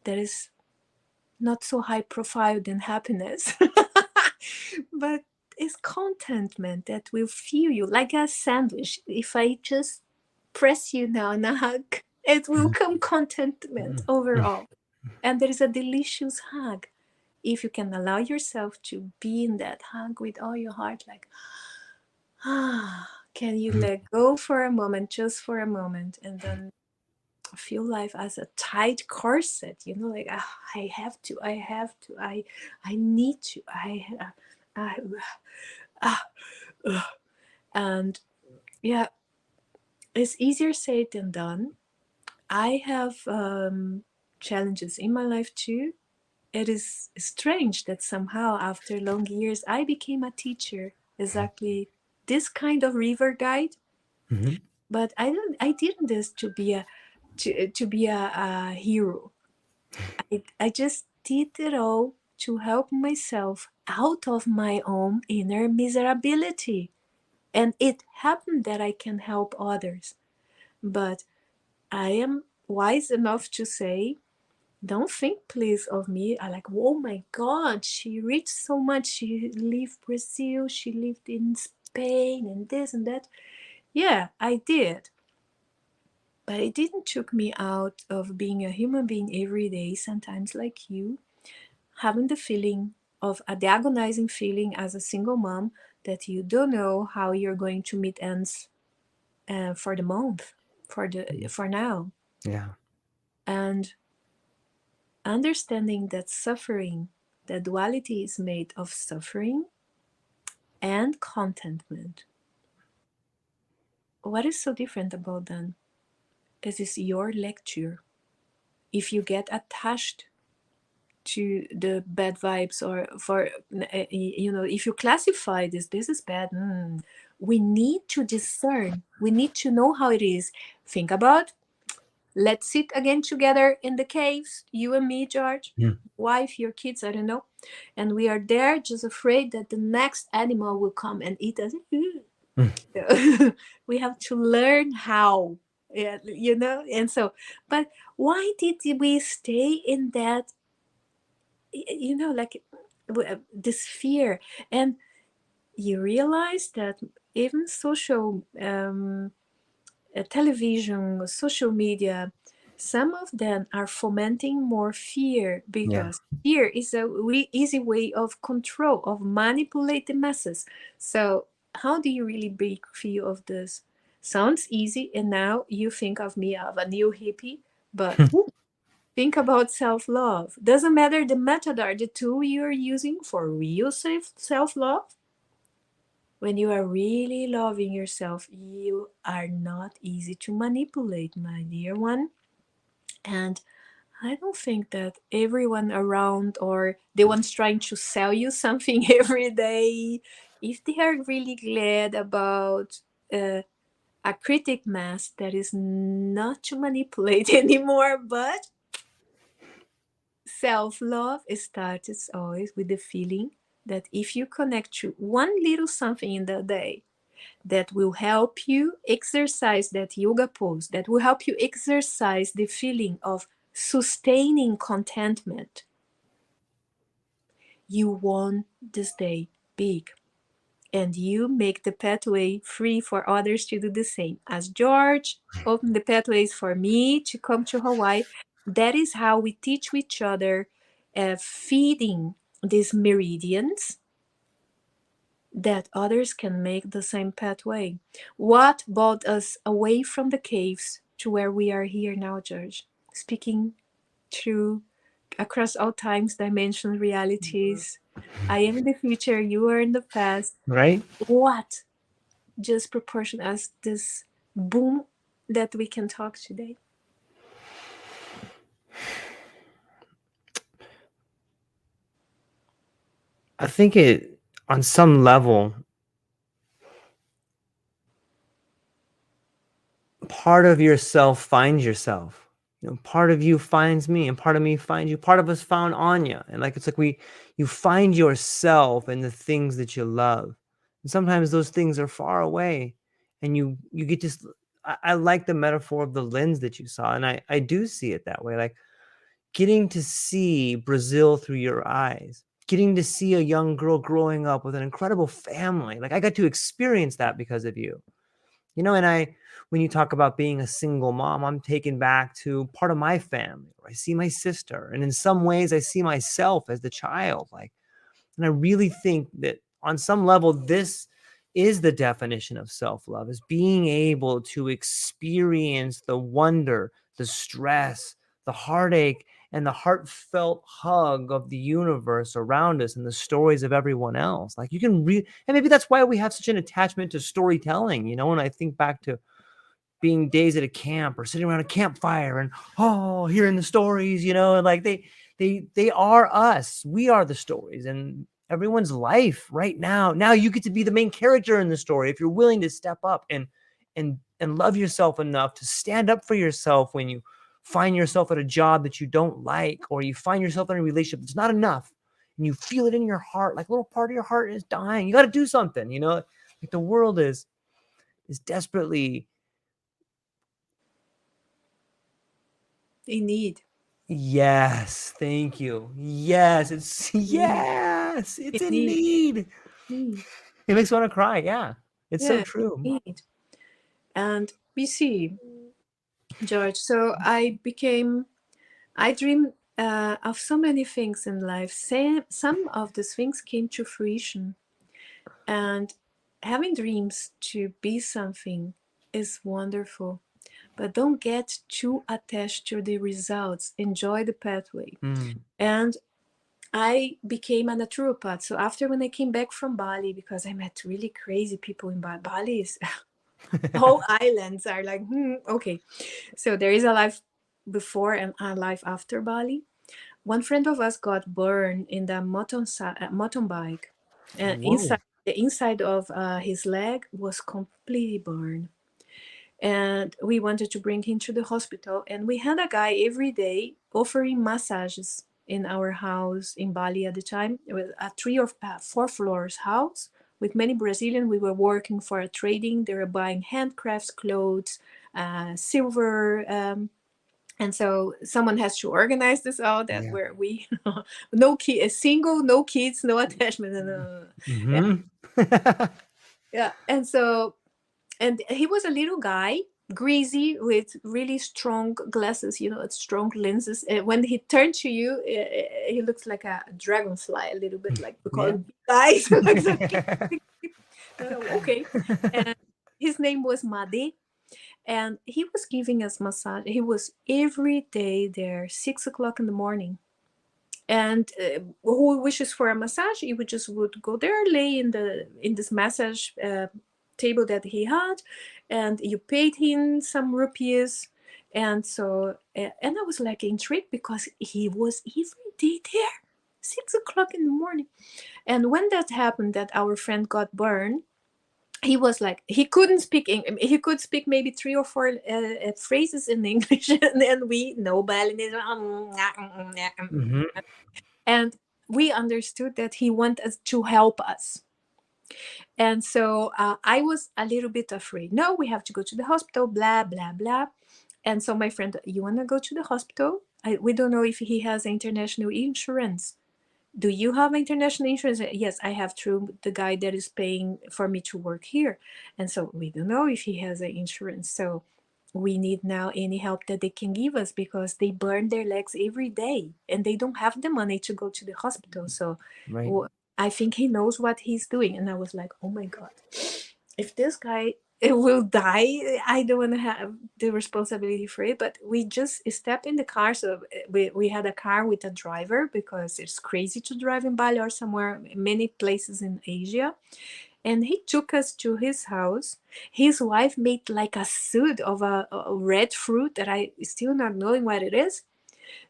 that is not so high profile than happiness, but it's contentment that will fill you like a sandwich. If I just press you now in a hug, it will come contentment overall. And there is a delicious hug if you can allow yourself to be in that hug with all your heart, like, can you let go for a moment, just for a moment, and then feel life as a tight corset, like, I have to, I need to, I ah, ugh. And yeah, it's easier said than done. I have challenges in my life too. It is strange that somehow after long years I became a teacher, exactly this kind of river guide. Hmm. But I didn't this to be a hero. I just did it all to help myself out of my own inner miserability. And it happened that I can help others. But I am wise enough to say, don't think please of me. I like, oh my God, she reached so much. She lived Brazil, she lived in Spain and this and that. Yeah, I did. But it didn't took me out of being a human being every day, sometimes like you, having the feeling of a agonizing feeling as a single mom that you don't know how you're going to meet ends for the month, for now. Yeah. And understanding that suffering, that duality is made of suffering and contentment. What is so different about that? This is your lecture. If you get attached to the bad vibes, or for if you classify this is bad, we need to discern, we need to know how it is. Think about, let's sit again together in the caves, you and me, George, Mm. wife, your kids, I don't know, and we are there just afraid that the next animal will come and eat us. Mm. We have to learn how, yeah, and so, but why did we stay in that, like this fear? And you realize that even social television, social media, some of them are fomenting more fear, Yeah. because fear is a easy way of control, of manipulate the masses. So how do you really break free of this? Sounds easy, and now you think of me of a new hippie, but think about self-love. Doesn't matter the method or the tool you're using for real self-love. When you are really loving yourself, you are not easy to manipulate, my dear one. And I don't think that everyone around, or the ones trying to sell you something every day, if they are really glad about a critic mass that is not to manipulate anymore, but self love starts always with the feeling that if you connect to one little something in the day that will help you exercise that yoga pose, that will help you exercise the feeling of sustaining contentment, you won this day big. And you make the pathway free for others to do the same. As George opened the pathways for me to come to Hawaii, that is how we teach each other, feeding these meridians, that others can make the same pathway. What brought us away from the caves to where we are here now, George? Speaking through across all times, dimensions, realities. I am in the future, you are in the past. Right. What just proportion as this boom that we can talk today? I think it, on some level, part of yourself finds yourself. Part of you finds me, and part of me finds you. Part of us found Anya, and like it's like you find yourself in the things that you love. And sometimes those things are far away, and you get to. I like the metaphor of the lens that you saw, and I do see it that way. Like getting to see Brazil through your eyes, getting to see a young girl growing up with an incredible family. Like I got to experience that because of you. And when you talk about being a single mom, I'm taken back to part of my family where I see my sister. And in some ways, I see myself as the child. And I really think that on some level, this is the definition of self-love, is being able to experience the wonder, the stress, the heartache, and the heartfelt hug of the universe around us and the stories of everyone else. Like you can read, and maybe that's why we have such an attachment to storytelling, when I think back to being days at a camp or sitting around a campfire and hearing the stories, and like they are us. We are the stories, and everyone's life right now you get to be the main character in the story if you're willing to step up and love yourself enough to stand up for yourself when you find yourself at a job that you don't like, or you find yourself in a relationship that's not enough, and you feel it in your heart, like a little part of your heart is dying. You got to do something, you know, like the world is desperately In need. yes, thank you. Yes, it's Need. yes, In it's in need. need. Need. It makes me want to cry. Yeah, it's so Yeah, true. need. And we see, George. So I dream of so many things in life. Some of these things came to fruition. And having dreams to be something is wonderful. But don't get too attached to the results. Enjoy the pathway. Mm. And I became a naturopath. So after when I came back from Bali, because I met really crazy people in Bali, Bali is whole islands are like, okay. So there is a life before and a life after Bali. One friend of us got burned in the mountain bike, and Whoa. the inside of his leg was completely burned. And we wanted to bring him to the hospital, and we had a guy every day offering massages in our house in Bali at the time. It was a 3 or 4 floors house with many Brazilians. We were working for a trading. They were buying handcrafts, clothes, silver. And so someone has to organize this all that Yeah. where we no kid a single, no kids, no attachment. Yeah, Mm-hmm. yeah. And so, and he was a little guy, greasy, with really strong glasses, strong lenses. And when he turned to you, he looks like a dragonfly, a little bit, like we call Yeah. it big eyes. Like so, okay. And his name was Made, and he was giving us massage. He was every day there, 6 o'clock in the morning. And who wishes for a massage, he would go there, lay in this massage table that he had, and you paid him some rupees. And so and I was like intrigued because he was every day there, 6 o'clock in the morning. And when that happened, that our friend got burned, he was like, he couldn't speak he could speak maybe 3 or 4 phrases in English, and then we know Balinese. Mm-hmm. And we understood that he wanted us to help us. And so I was a little bit afraid. No, we have to go to the hospital, blah blah blah. And so my friend, you want to go to the hospital? We don't know if he has international insurance. Do you have international insurance? Yes, I have, through the guy that is paying for me to work here. And so we don't know if he has an insurance. So we need now any help that they can give us, because they burn their legs every day and they don't have the money to go to the hospital. So Right. I think he knows what he's doing. And I was like, oh my God, if this guy will die, I don't want to have the responsibility for it. But we just step in the car. So we had a car with a driver, because it's crazy to drive in Bali or somewhere, many places in Asia. And he took us to his house. His wife made like a soup of a red fruit that I still not knowing what it is,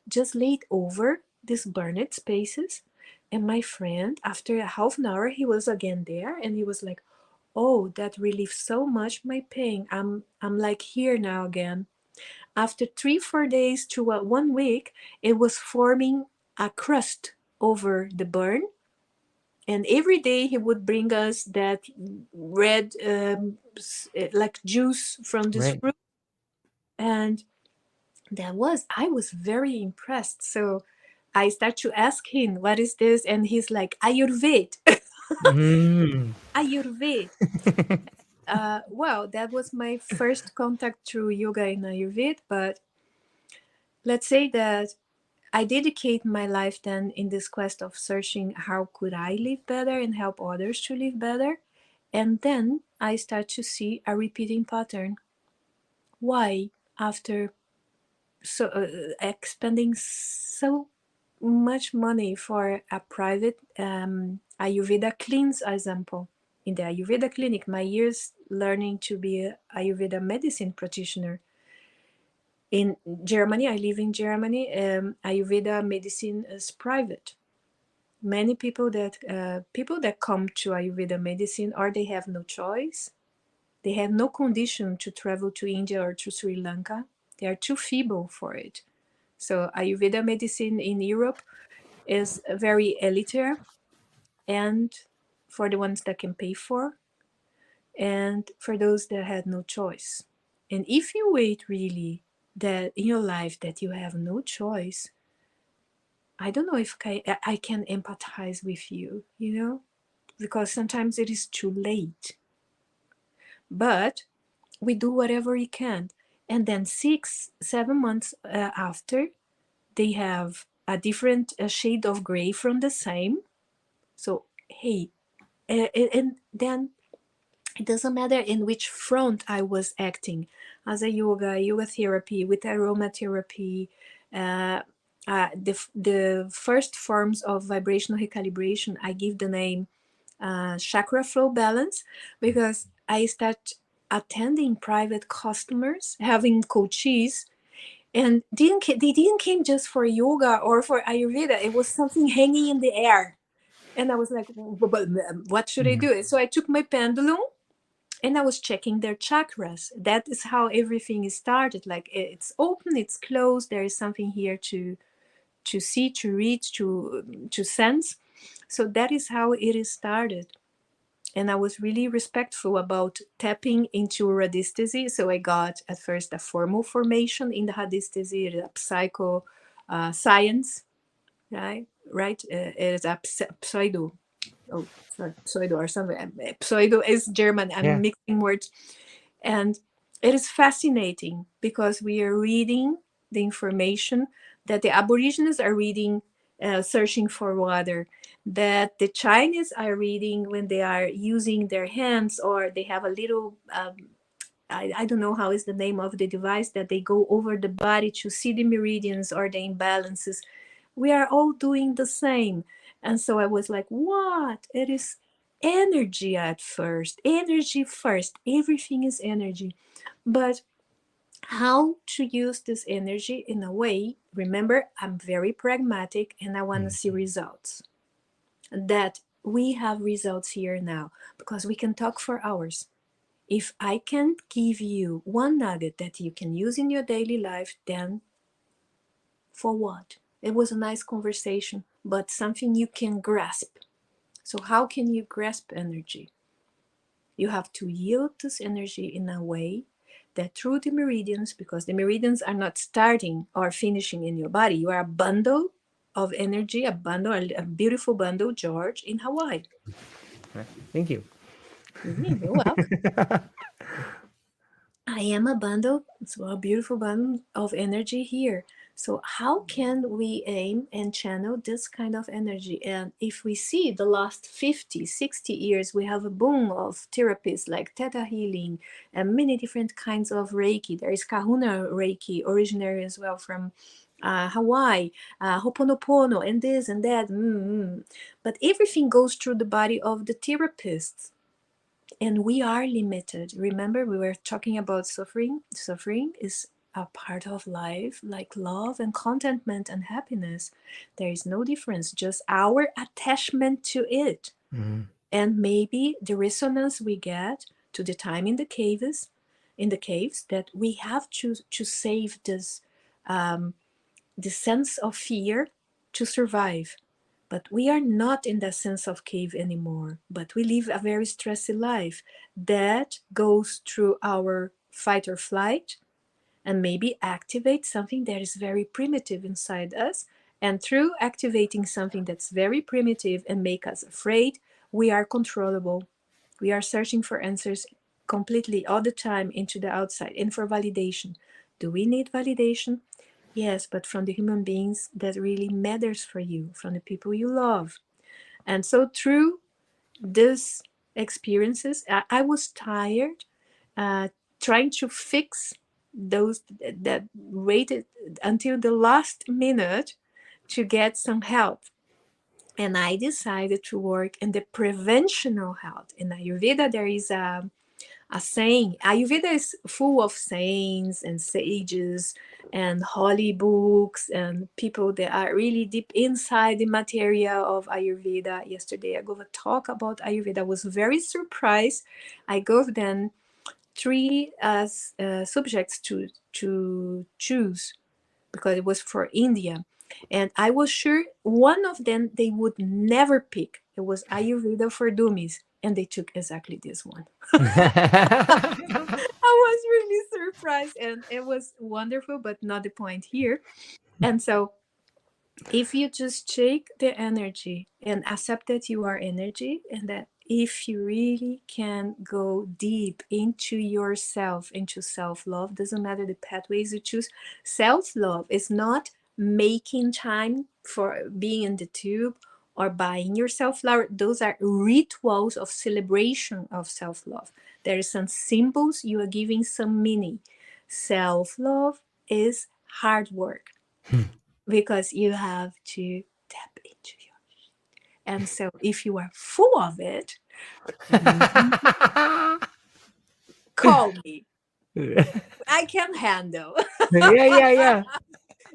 just laid over these burned spaces. And my friend, after a half an hour, he was again there, and he was like, oh, that relieved so much my pain. I'm like here now again. After 3 4 days to 1 week, it was forming a crust over the burn. And every day he would bring us that red like juice from this Right. fruit. And I was very impressed. So I start to ask him, what is this? And he's like, Ayurveda. Mm. Ayurveda. Well, that was my first contact through yoga in Ayurveda. But let's say that I dedicate my life then in this quest of searching how could I live better and help others to live better. And then I start to see a repeating pattern. Why, after expending so much money for a private Ayurveda cleanse example, in the Ayurveda clinic, my years learning to be a Ayurveda medicine practitioner. In Germany, I live in Germany. Ayurveda medicine is private. Many people that come to Ayurveda medicine, or they have no choice, they have no condition to travel to India or to Sri Lanka. They are too feeble for it. So Ayurveda medicine in Europe is very elitary, and for the ones that can pay for, and for those that had no choice. And if you wait really that in your life that you have no choice, I don't know if I can empathize with you, you know, because sometimes it is too late. But we do whatever we can. And then 6, 7 months after, they have a different shade of gray from the same. So, hey, and then it doesn't matter in which front I was acting, as a yoga therapy, with aromatherapy, uh, the first forms of vibrational recalibration, I give the name chakra flow balance, because I start attending private customers, having coaches, and they didn't came just for yoga or for Ayurveda. It was something hanging in the air, and I was like, but what should I Mhm. do? So I took my pendulum and I was checking their chakras. That is how everything started. Like, it's open, it's closed. There is something here to see, to read, to sense. So that is how it is started. And I was really respectful about tapping into radesthesia. So I got at first a formal formation in the radesthesia, the psycho science, right? Right? It is a pseudo. Oh, sorry, pseudo or something. Pseudo is German. I'm Yeah. mixing words. And it is fascinating because we are reading the information that the Aborigines are reading, searching for water, that the Chinese are reading when they are using their hands, or they have a little, I don't know how is the name of the device, that they go over the body to see the meridians or the imbalances. We are all doing the same. And so I was like, what? It is energy at first, energy first. Everything is energy. But how to use this energy in a way, remember, I'm very pragmatic and I want to Mhm. see results. That we have results here now, because we can talk for hours. If I can give you one nugget that you can use in your daily life, then for what? It was a nice conversation, but something you can grasp. So, how can you grasp energy? You have to yield this energy in a way that through the meridians, because the meridians are not starting or finishing in your body, you are a bundle of energy, a bundle, a beautiful bundle, George, in Hawaii. Right. Thank you. You're welcome. I am a bundle, so a beautiful bundle of energy here. So how can we aim and channel this kind of energy? And if we see the last 50, 60 years, we have a boom of therapies like Theta Healing and many different kinds of Reiki. There is Kahuna Reiki, originary as well from Hawaii, Hoponopono, and this and that. But everything goes through the body of the therapists, and we are limited. Remember, we were talking about suffering. Suffering is a part of life, like love and contentment and happiness. There is no difference, just our attachment to it. Mhm. And maybe the resonance we get to the time in the caves, that we have to save this, the sense of fear to survive. But we are not in that sense of cave anymore, but we live a very stressy life that goes through our fight or flight, and maybe activate something that is very primitive inside us. And through activating something that's very primitive and make us afraid, we are controllable. We are searching for answers completely all the time into the outside and for validation. Do we need validation? Yes, but from the human beings that really matters for you, from the people you love. And so through these experiences, I was tired, uh, trying to fix those that waited until the last minute to get some help. And I decided to work in the preventional health. In Ayurveda, there is a saying. Ayurveda is full of sayings and sages and holy books and people that are really deep inside the materia of Ayurveda. Yesterday I gave a talk about Ayurveda. I was very surprised. I gave them three subjects to choose, because it was for India. And I was sure one of them they would never pick. It was Ayurveda for Dummies, and they took exactly this one. I was really surprised, and it was wonderful, but not the point here. And so if you just take the energy and accept that you are energy, and that if you really can go deep into yourself, into self-love, doesn't matter the pathways you choose. Self-love is not making time for being in the tube or buying yourself flower. Those are rituals of celebration of self-love. There are some symbols, you are giving some meaning. Self-love is hard work, because you have to tap into your. And so if you are full of it, call me. I can handle. Yeah, yeah, yeah.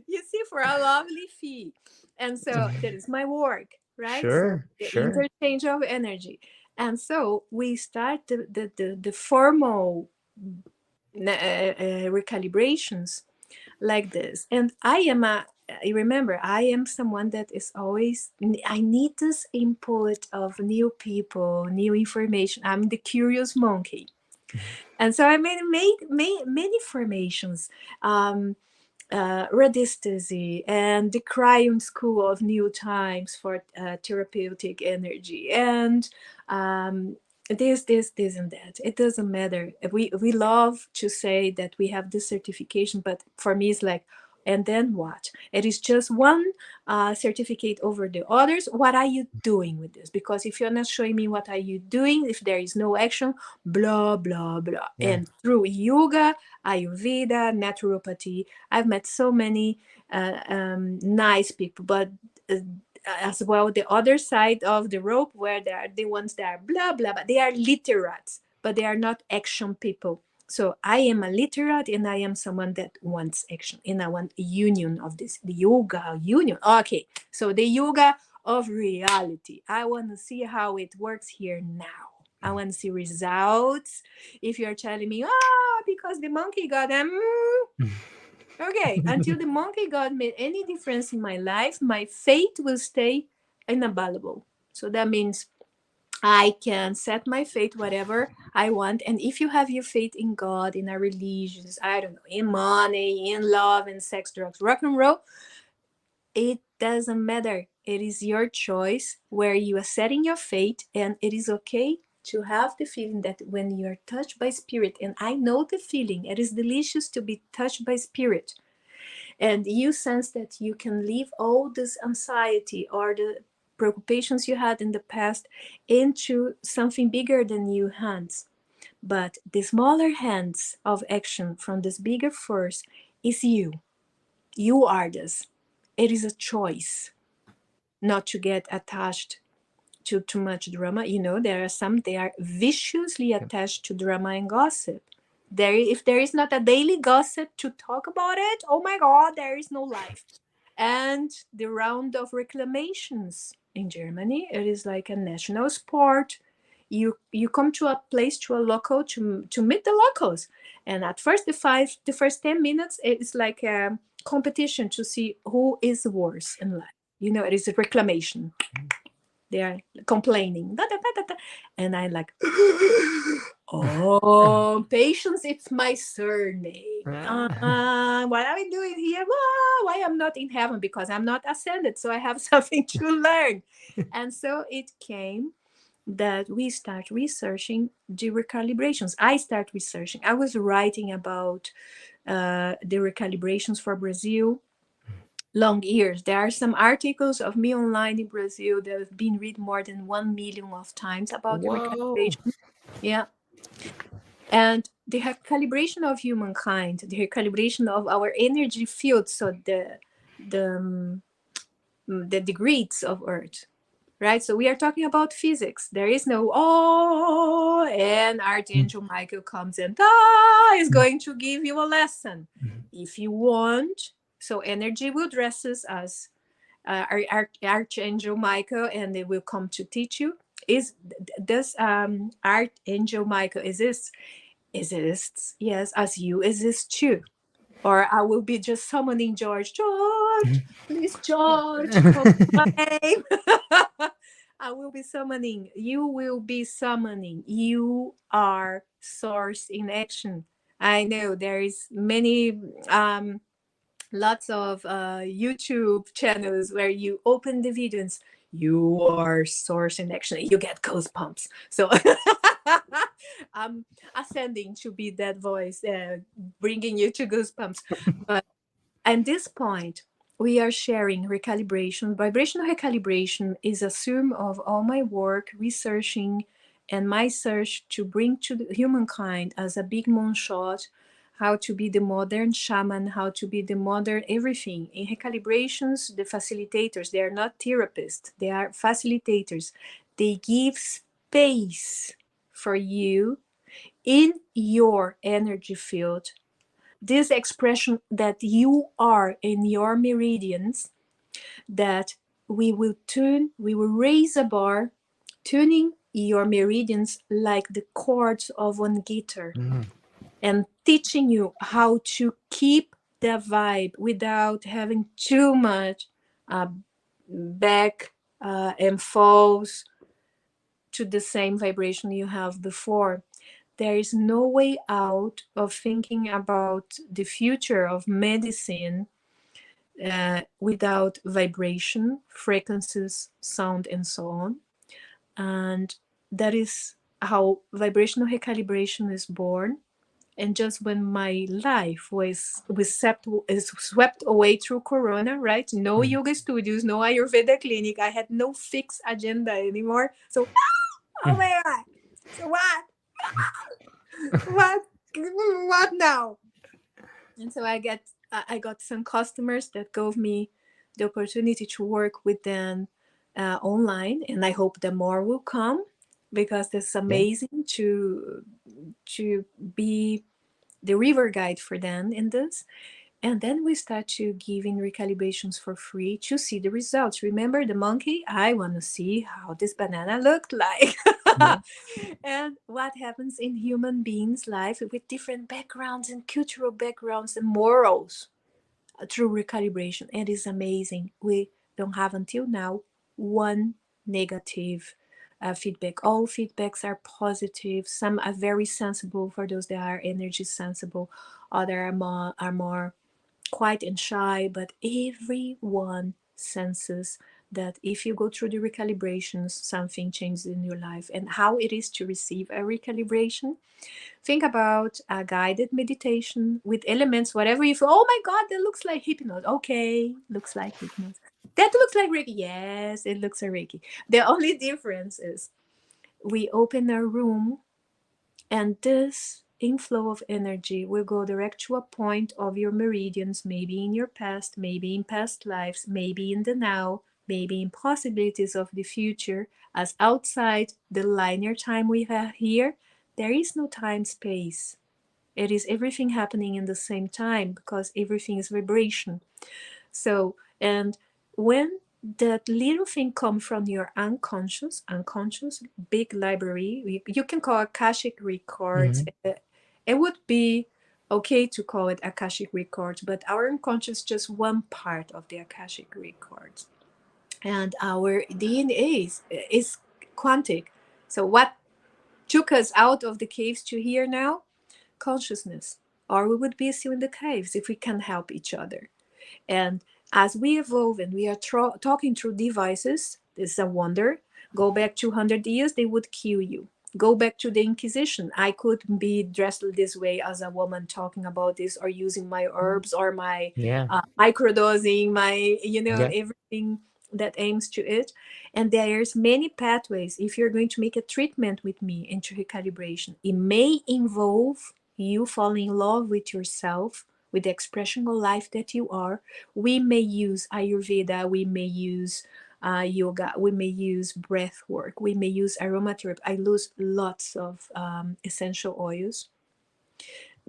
You see, for a lovely fee. And so that is my work, right? So Sure, the sure. interchange of energy. And so we start the formal recalibrations like this. And I am a, I remember, I am someone that is always, I need this input of new people, new information. I'm the curious monkey. And so I made many formations. Radistasy and the Cryon School of New Times for therapeutic energy, and this, and that. It doesn't matter. We love to say that we have this certification, but for me, it's like, and then what? It is just one certificate over the others. What are you doing with this? Because if you're not showing me what are you doing, if there is no action, blah blah blah. Yeah. And through yoga, Ayurveda, naturopathy, I've met so many nice people, but as well, the other side of the rope, where they are the ones that are blah blah, but they are literates, but they are not action people. So I am a literate, and I am someone that wants action, and I want a union of this, the yoga union. Okay, so the yoga of reality. I want to see how it works here now. I want to see results. If you're telling me, because the monkey got them, okay, until the monkey god made any difference in my life, my faith will stay inavailable. So that means I can set my faith whatever I want. And if you have your faith in God, in our religions, I don't know, in money, in love, in sex, drugs, rock and roll, it doesn't matter. It is your choice where you are setting your fate, and it is okay to have the feeling that when you're touched by spirit, and I know the feeling, it is delicious to be touched by spirit, and you sense that you can leave all this anxiety or the preoccupations you had in the past into something bigger than you hands. But the smaller hands of action from this bigger force is you. You are this. It is a choice not to get attached to too much drama. You know, there are some, they are viciously attached to drama and gossip. There, if there is not a daily gossip to talk about it, oh my God, there is no life. And the round of reclamations in Germany, it is like a national sport. You come to a place, to a local, to meet the locals, and at first the first 10 minutes it's like a competition to see who is worse in life. You know, it is a reclamation. They are complaining, da, da, da, da, da. And I like, oh, patience, it's my surname. What are we doing here? Why I'm not in heaven? Because I'm not ascended, so I have something to learn. And so it came that we start researching the recalibrations. I start researching. I was writing about the recalibrations for Brazil long years. There are some articles of me online in Brazil that have been read more than 1 million of times about the Whoa. recalibration. Yeah. And the recalibration of humankind, the recalibration of our energy field, so the the grids of Earth, right? So we are talking about physics. There is no and Archangel Michael comes and is going to give you a lesson if you want. So energy will dress us as Archangel Michael, and they will come to teach you. Is does Archangel Michael exists? Exists, yes, as you exist too. Or I will be just summoning George. George, please, George, call my name. I will be summoning. You will be summoning. You are source in action. I know there is many lots of YouTube channels where you open the videos. You are source in action. You get goosebumps. So I'm ascending to be that voice, bringing you to goosebumps. But at this point, we are sharing recalibration. Vibrational recalibration is a sum of all my work, researching, and my search to bring to the humankind as a big moonshot how to be the modern shaman, how to be the modern everything. In recalibrations, the facilitators, they are not therapists, they are facilitators. They give space for you in your energy field, this expression that you are in your meridians, that we will raise a bar, tuning your meridians like the chords of one guitar, Mhm. and teaching you how to keep the vibe without having too much uh, back and falls to the same vibration you have before. There is no way out of thinking about the future of medicine without vibration, frequencies, sound, and so on. And that is how vibrational recalibration is born. And just when my life was swept away through Corona, right? No Mhm. yoga studios, no Ayurveda clinic. I had no fixed agenda anymore. So, oh my God. So what? What? What now? And so I got some customers that gave me the opportunity to work with them online, and I hope that more will come, because it's Yeah. amazing to be the river guide for them in this. And then we start to giving recalibrations for free to see the results. Remember the monkey? I want to see how this banana looked like. Yeah. And what happens in human beings' life with different backgrounds and cultural backgrounds and morals through recalibration. It is amazing. We don't have until now one negative feedback. All feedbacks are positive. Some are very sensible for those that are energy sensible. Other are more quiet and shy, but everyone senses that if you go through the recalibrations, something changes in your life. And how it is to receive a recalibration. Think about a guided meditation with elements, whatever you feel. Oh my God, that looks like hypnosis. Okay, looks like hypnosis. That looks like Reiki. Yes, it looks like Reiki. The only difference is we open a room, and this inflow of energy will go direct to a point of your meridians, maybe in your past, maybe in past lives, maybe in the now, maybe in possibilities of the future, as outside the linear time we have here. There is no time space. It is everything happening in the same time because everything is vibration. So, and when that little thing comes from your unconscious big library, you can call Akashic records. Mhm. It would be okay to call it Akashic records, but our unconscious is just one part of the Akashic records. And our DNA is quantic. So what took us out of the caves to here now? Consciousness. Or we would be still in the caves if we can help each other. And as we evolve and we are talking through devices, this is a wonder. Go back 200 years, they would kill you. Go back to the Inquisition. I could be dressed this way as a woman talking about this, or using my herbs, or my Yeah. microdosing, my, Yeah. everything that aims to it. And there's many pathways. If you're going to make a treatment with me into recalibration, it may involve you falling in love with yourself, with the expression of life that you are. We may use Ayurveda, we may use yoga, we may use breath work, we may use aromatherapy. I use lots of essential oils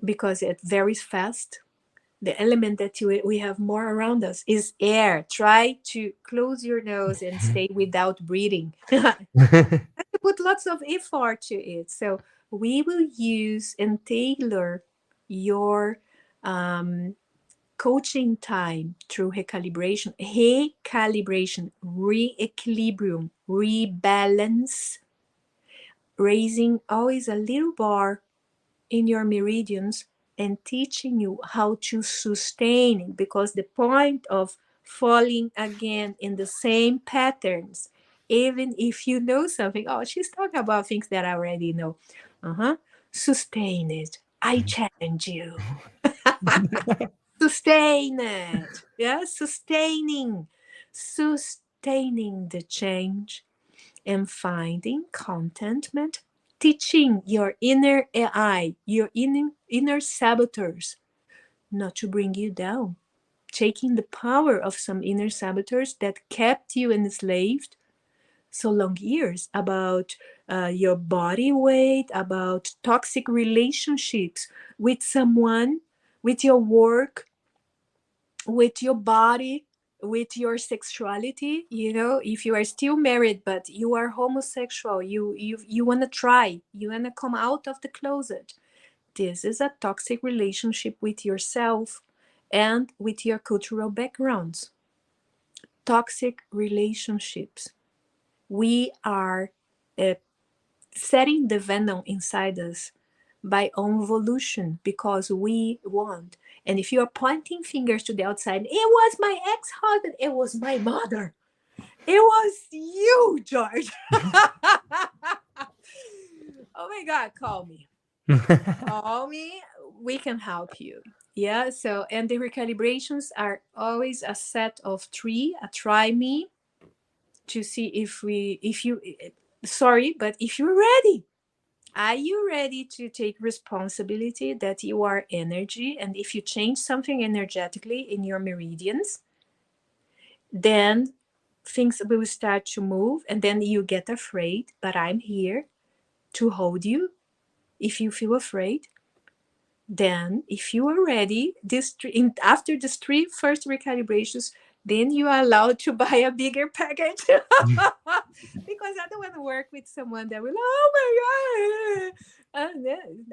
because it varies fast. The element that we have more around us is air. Try to close your nose and stay without breathing. Put lots of effort to it. So we will use and tailor your coaching time through recalibration, re-equilibrium, rebalance, raising always a little bar in your meridians and teaching you how to sustain it, because the point of falling again in the same patterns, even if you know something, oh, she's talking about things that I already know. Sustain it. I challenge you. Sustain it. Yeah, sustaining the change and finding contentment, teaching your inner AI, your inner saboteurs, not to bring you down, taking the power of some inner saboteurs that kept you enslaved so long years, about your body weight, about toxic relationships with someone, with your work, with your body, with your sexuality. If you are still married but you are homosexual, you want to try, you want to come out of the closet, this is a toxic relationship with yourself and with your cultural backgrounds. Toxic relationships. We are uh, setting the venom inside us by own volition, because we want. And if you are pointing fingers to the outside, it was my ex-husband, it was my mother, it was you, George. Oh my God, call me. Call me. We can help you. Yeah. So, and the recalibrations are always a set of three, a try me, to see if you, sorry, but if you're ready. Are you ready to take responsibility that you are energy? And if you change something energetically in your meridians, then things will start to move, and then you get afraid. But I'm here to hold you if you feel afraid. Then, if you are ready, after the three first recalibrations, then you are allowed to buy a bigger package. Because I don't want to work with someone that will, oh my God,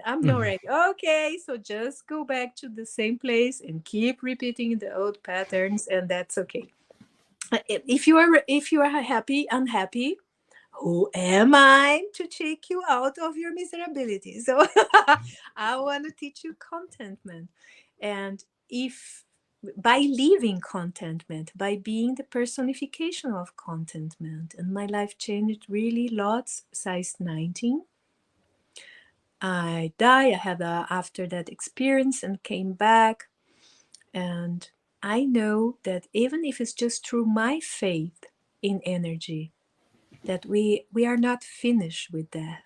I'm not ready. Okay, so just go back to the same place and keep repeating the old patterns, and that's okay. If you are happy, unhappy, who am I to take you out of your miserability? So I want to teach you contentment. And if by living contentment, by being the personification of contentment, and my life changed really lots, size 19. I died. I had after that experience and came back. And I know that even if it's just through my faith in energy, that we are not finished with that.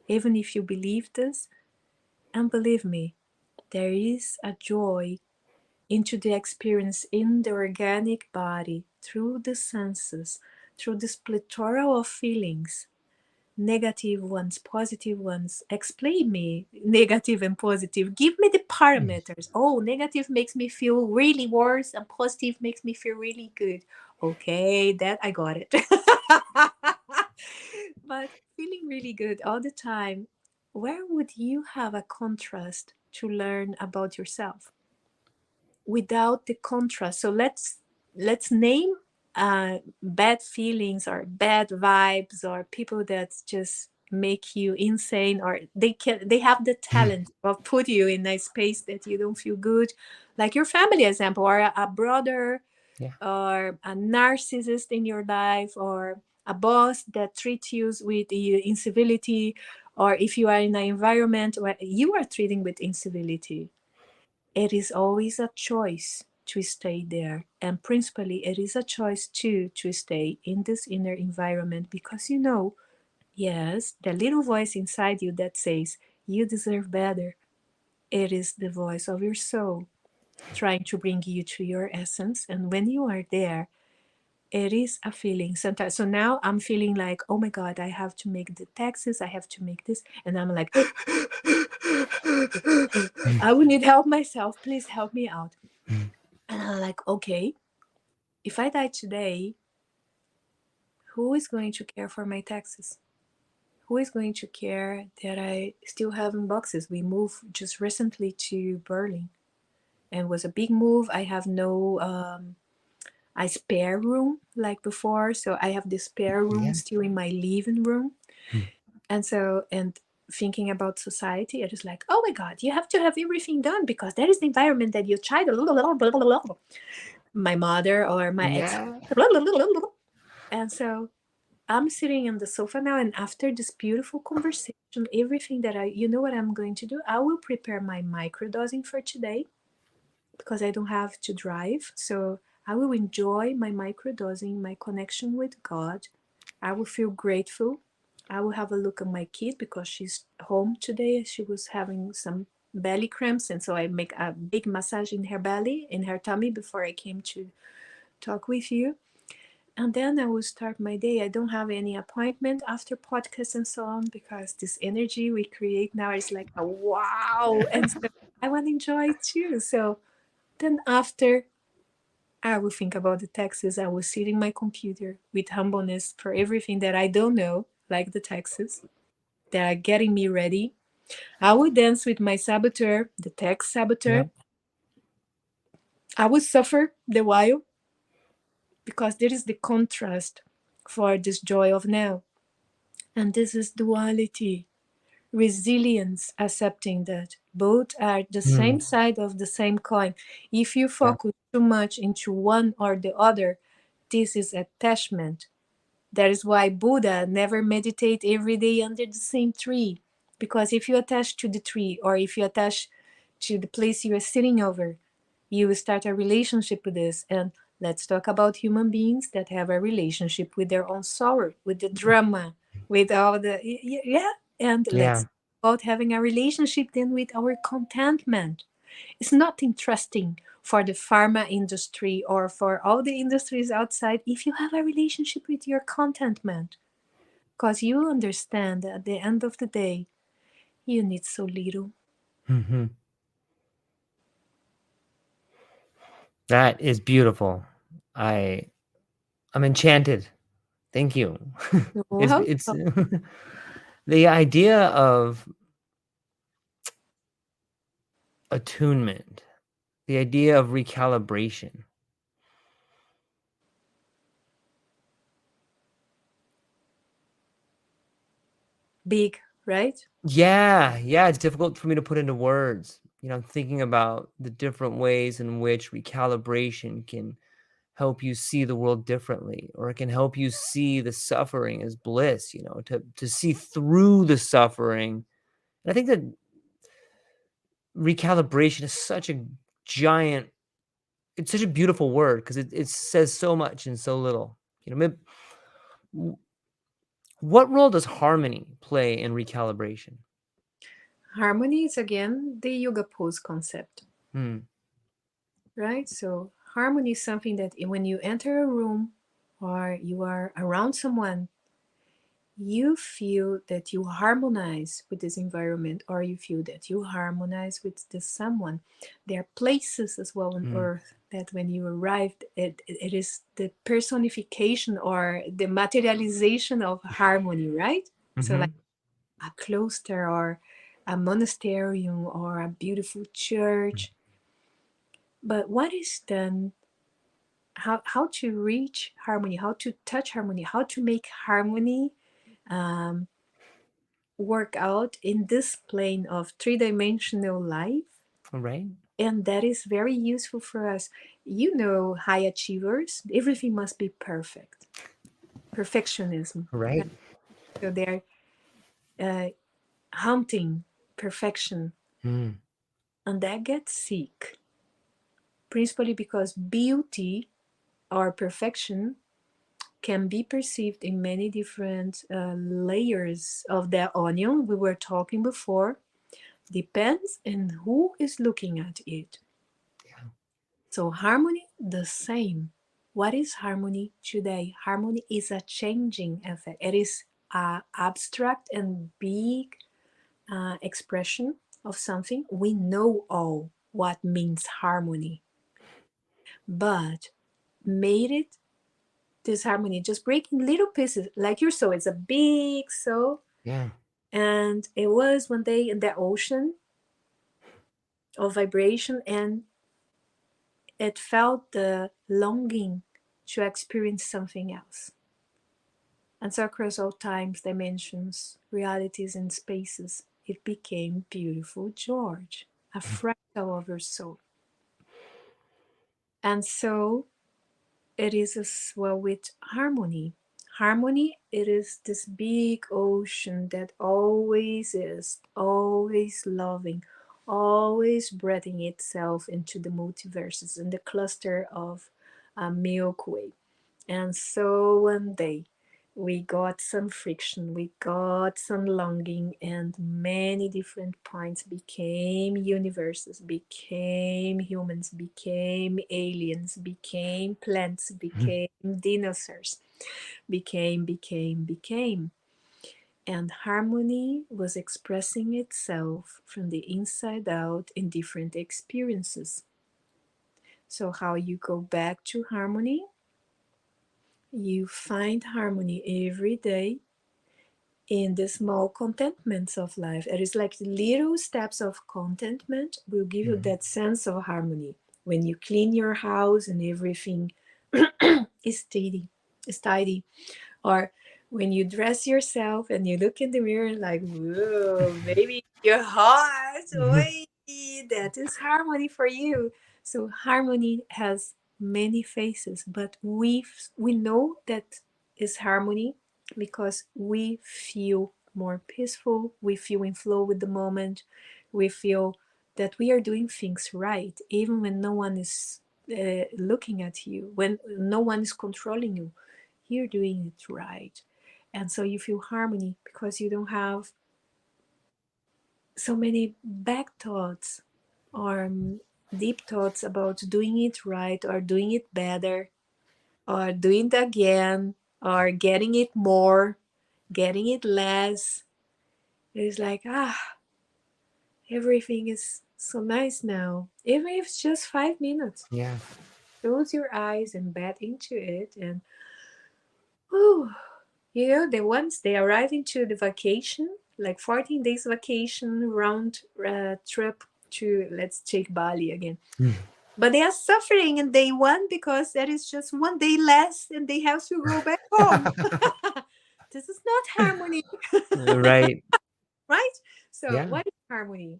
Even if you believe this, and believe me, there is a joy into the experience in the organic body, through the senses, through this plethora of feelings, negative ones, positive ones. Explain me negative and positive. Give me the parameters. Oh, negative makes me feel really worse, and positive makes me feel really good. Okay, that I got it. But feeling really good all the time, where would you have a contrast to learn about yourself without the contrast? So let's name bad feelings or bad vibes, or people that just make you insane, or they have the talent of put you in a space that you don't feel good, like your family example, or a brother, Yeah. or a narcissist in your life, or a boss that treats you with incivility, or if you are in an environment where you are treating with incivility, it is always a choice to stay there. And principally, it is a choice too to stay in this inner environment, because yes, the little voice inside you that says you deserve better, it is the voice of your soul trying to bring you to your essence. And when you are there, it is a feeling sometimes. So now I'm feeling like, oh my God, I have to make the taxes, I have to make this. And I'm like, I will need help myself. Please help me out. And I'm like, okay, if I die today, who is going to care for my taxes? Who is going to care that I still have in boxes? We moved just recently to Berlin. and it was a big move. I have no I spare room like before, so I have the spare room Yeah. still in my living room. Hmm. And so, and thinking about society, I just like, oh my God, you have to have everything done because that is the environment that your child, my mother or my ex. Yeah. And so I'm sitting on the sofa now, and after this beautiful conversation, everything that you know what I'm going to do? I will prepare my microdosing for today because I don't have to drive. So I will enjoy my microdosing, my connection with God. I will feel grateful. I will have a look at my kid because she's home today. She was having some belly cramps, and so I make a big massage in her belly, in her tummy before I came to talk with you. And then I will start my day. I don't have any appointment after podcast and so on because this energy we create now is like a wow. And so I want to enjoy it too. So then after I will think about the taxes. I will sit in my computer with humbleness for everything that I don't know, like the taxes that are getting me ready. I will dance with my saboteur, the tax saboteur. Yep. I will suffer the while because there is the contrast for this joy of now. And this is duality, resilience, accepting that both are the Hmm. same side of the same coin. If you Yeah. focus too much into one or the other, this is attachment. That is why Buddha never meditate every day under the same tree. Because if you attach to the tree or if you attach to the place you are sitting over, you will start a relationship with this. And let's talk about human beings that have a relationship with their own sorrow, with the drama, with all the, yeah. And let's Yeah. talk about having a relationship then with our contentment. It's not interesting for the pharma industry or for all the industries outside if you have a relationship with your contentment. Because you understand that at the end of the day, you need so little. Hmm. That is beautiful. I I'm enchanted. Thank you. Well, It's the idea of attunement, the idea of recalibration. big, right? Yeah, yeah, it's difficult for me to put into words. I'm thinking about the different ways in which recalibration can help you see the world differently, or it can help you see the suffering as bliss, to see through the suffering. And I think that recalibration is such a giant, it's such a beautiful word because it says so much in so little. What role does harmony play in recalibration? Harmony is again the yoga pose concept, Hmm. right? So, harmony is something that when you enter a room or you are around someone, you feel that you harmonize with this environment or you feel that you harmonize with this someone. There are places as well on Hmm. earth that when you arrived, it is the personification or the materialization of harmony, right? So like Hmm. a cloister or a monasterium or a beautiful church. But what is then how to reach harmony, how to touch harmony, how to make harmony um, work out in this plane of three-dimensional life. All right. And that is very useful for us. You know, high achievers, everything must be perfect. Perfectionism. All Right? right. So they're uh, hunting perfection, Hmm. and that gets sick. Principally because beauty or perfection can be perceived in many different layers of that onion we were talking before. Depends on who is looking at it. Yeah. So harmony, the same. What is harmony today? Harmony is a changing effect. It is an abstract and big expression of something. We know all what means harmony, but made it this harmony just breaking little pieces like your soul. It's a big soul, Yeah. and it was one day in the ocean of vibration, and it felt the longing to experience something else. And so across all times, dimensions, realities, and spaces, it became beautiful George, a fractal of your soul. And so it is as well with harmony. Harmony, it is this big ocean that always is, always loving, always breathing itself into the multiverses and the cluster of Milky Way. And so one day we got some friction, we got some longing, and many different points became universes, became humans, became aliens, became plants, became dinosaurs, became. And harmony was expressing itself from the inside out in different experiences. So, how you go back to harmony? You find harmony every day in the small contentments of life. It is like little steps of contentment will give you that sense of harmony. When you clean your house and everything is tidy, or when you dress yourself and you look in the mirror like, whoa, baby, you're hot. Oi, that is harmony for you. So harmony has many faces, but we know that is harmony because we feel more peaceful, we feel in flow with the moment, we feel that we are doing things right, even when no one is looking at you, when no one is controlling you, you're doing it right. And so you feel harmony because you don't have so many back thoughts or deep thoughts about doing it right or doing it better or doing it again or getting it more, getting it less. It's like, everything is so nice now. Even if it's just 5 minutes, Yeah. close your eyes and bat into it and, whew, you know, the ones they arrive into the vacation, like 14 days vacation, round trip to, let's take Bali again. But they are suffering in day one because there is just one day less and they have to go back home. This is not harmony, Right. right? So, Yeah. what is harmony?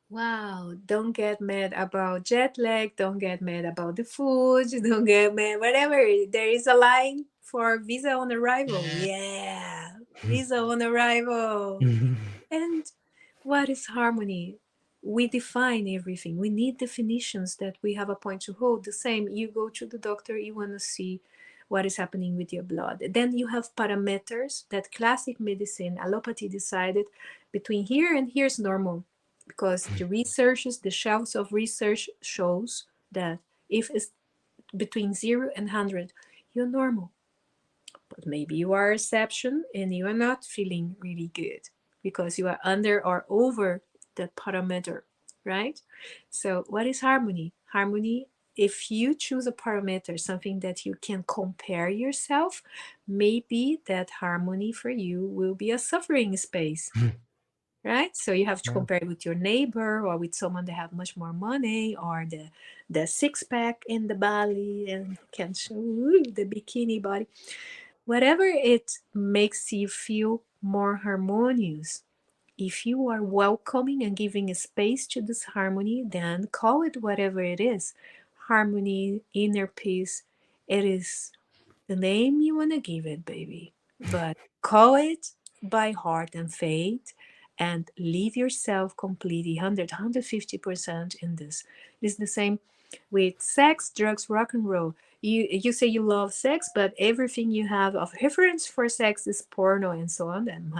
Wow, don't get mad about jet lag, don't get mad about the food, don't get mad, whatever. There is a line for visa on arrival. Yeah, visa on arrival. And what is harmony? We define everything. We need definitions that we have a point to hold. The same, you go to the doctor, you want to see what is happening with your blood. Then you have parameters that classic medicine, allopathy decided between here and here's normal. Because the researches, the shelves of research shows that if it's between 0 and 100, you're normal. But maybe you are a exception and you are not feeling really good because you are under or over that parameter, right? So, what is harmony? Harmony, if you choose a parameter, something that you can compare yourself, maybe that harmony for you will be a suffering space, right? So you have to Yeah. compare it with your neighbor or with someone that have much more money or the six pack in the Bali and can show the bikini body. Whatever it makes you feel more harmonious. If you are welcoming and giving a space to this harmony, then call it whatever it is. Harmony, inner peace, it is the name you want to give it, baby. But call it by heart and faith and leave yourself completely 150% in this. It's the same with sex, drugs, rock and roll. You say you love sex, but everything you have of reference for sex is porno and so on. Then,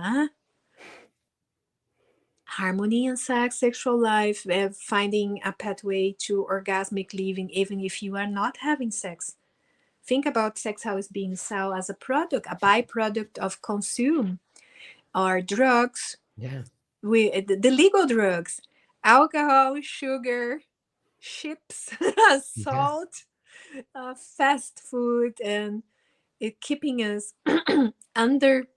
harmony in sex, sexual life, finding a pathway to orgasmic living, even if you are not having sex. Think about sex how it's being sold as a product, a byproduct of consume, or drugs, Yeah. the legal drugs, alcohol, sugar, chips, Yeah. salt, fast food, and it keeping us under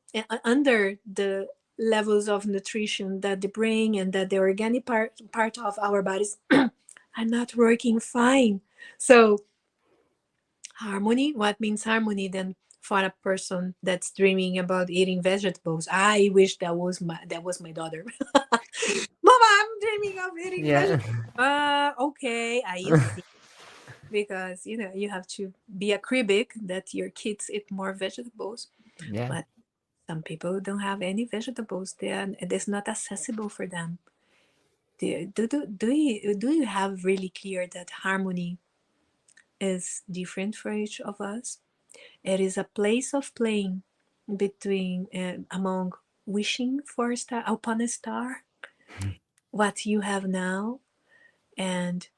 under the levels of nutrition that the brain and that the organic part of our bodies are not working fine. So harmony, what means harmony then for a person that's dreaming about eating vegetables? I wish that was my daughter. Mama, I'm dreaming of eating Yeah. vegetables. Okay, I see. Because you have to be a critic that your kids eat more vegetables, Yeah. but some people don't have any vegetables there, and it is not accessible for them. Do you have really clear that harmony is different for each of us? It is a place of playing between among wishing for a star upon a star, what you have now, and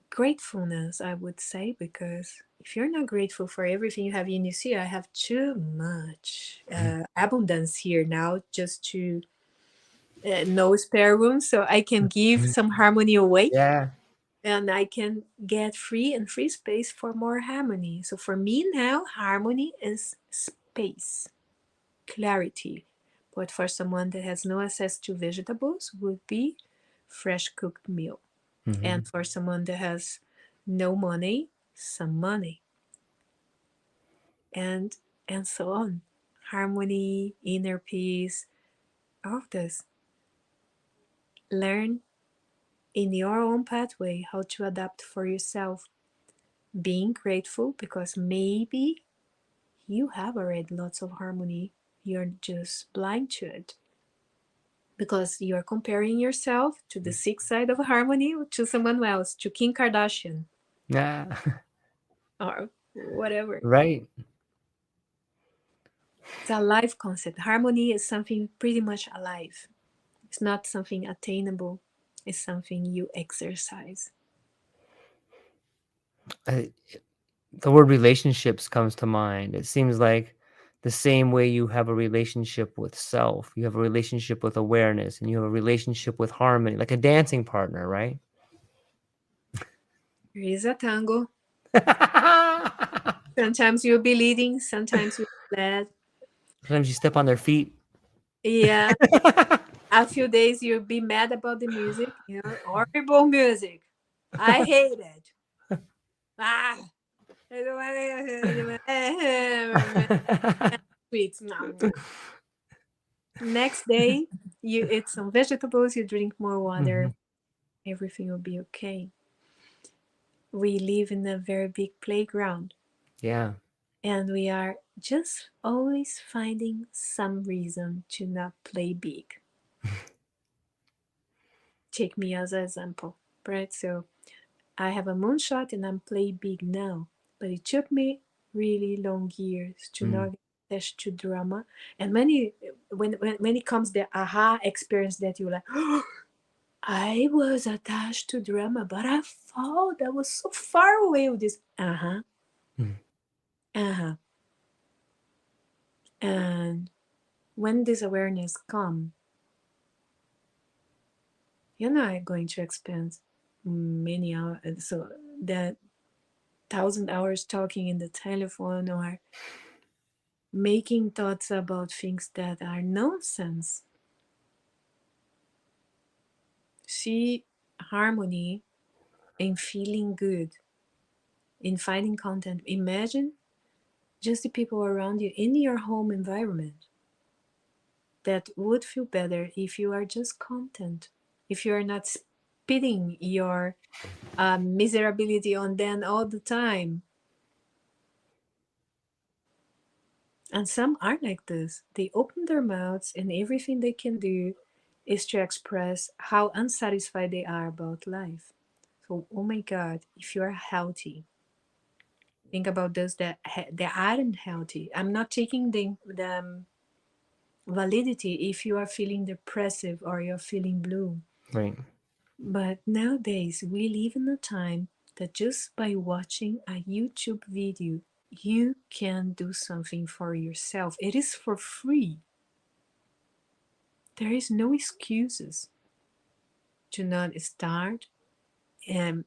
gratefulness, I would say, because if you're not grateful for everything you have, and you see, I have too much abundance here now, just to no spare room, so I can give some harmony away, Yeah. and I can get free and free space for more harmony. So for me now, harmony is space, clarity. But for someone that has no access to vegetables, would be fresh cooked meal. Hmm. And for someone that has no money, some money, and and so on. Harmony, inner peace, all of this. Learn in your own pathway how to adapt for yourself. Being grateful because maybe you have already lots of harmony. You're just blind to it because you're comparing yourself to the sick side of harmony to someone else, to Kim Kardashian Yeah. or whatever. Right. It's a life concept. Harmony is something pretty much alive. It's not something attainable. It's something you exercise. I, the word relationships comes to mind. It seems like the same way you have a relationship with self, you have a relationship with awareness, and you have a relationship with harmony, like a dancing partner, right? There is a tango. Sometimes you'll be leading, sometimes you'll be led. Sometimes you step on their feet. Yeah, a few days you'll be mad about the music, horrible music. I hate it. Ah, I don't want sweets. Next day, you eat some vegetables, you drink more water, Mhm. everything will be okay. We live in a very big playground, Yeah. and we are just always finding some reason to not play big. Take me as an example, right? So I have a moonshot and I'm playing big now, but it took me really long years to Mm. not get attached to drama. And when it comes the aha experience that you're like, oh, I was attached to drama, but I thought I was so far away with this. Mm. Uh-huh. And when this awareness come, you're not going to expend many hours. So that 1,000 hours talking in the telephone or making thoughts about things that are nonsense. See harmony in feeling good, in finding content. Imagine just the people around you in your home environment that would feel better if you are just content, if you are not spitting your miserability on them all the time. And some are like this. They open their mouths, and everything they can do is to express how unsatisfied they are about life. So, oh my God, if you are healthy, think about those that aren't healthy. I'm not taking the validity if you are feeling depressive or you're feeling blue. Right. But nowadays, we live in a time that just by watching a YouTube video, you can do something for yourself. It is for free. There is no excuses to not start um,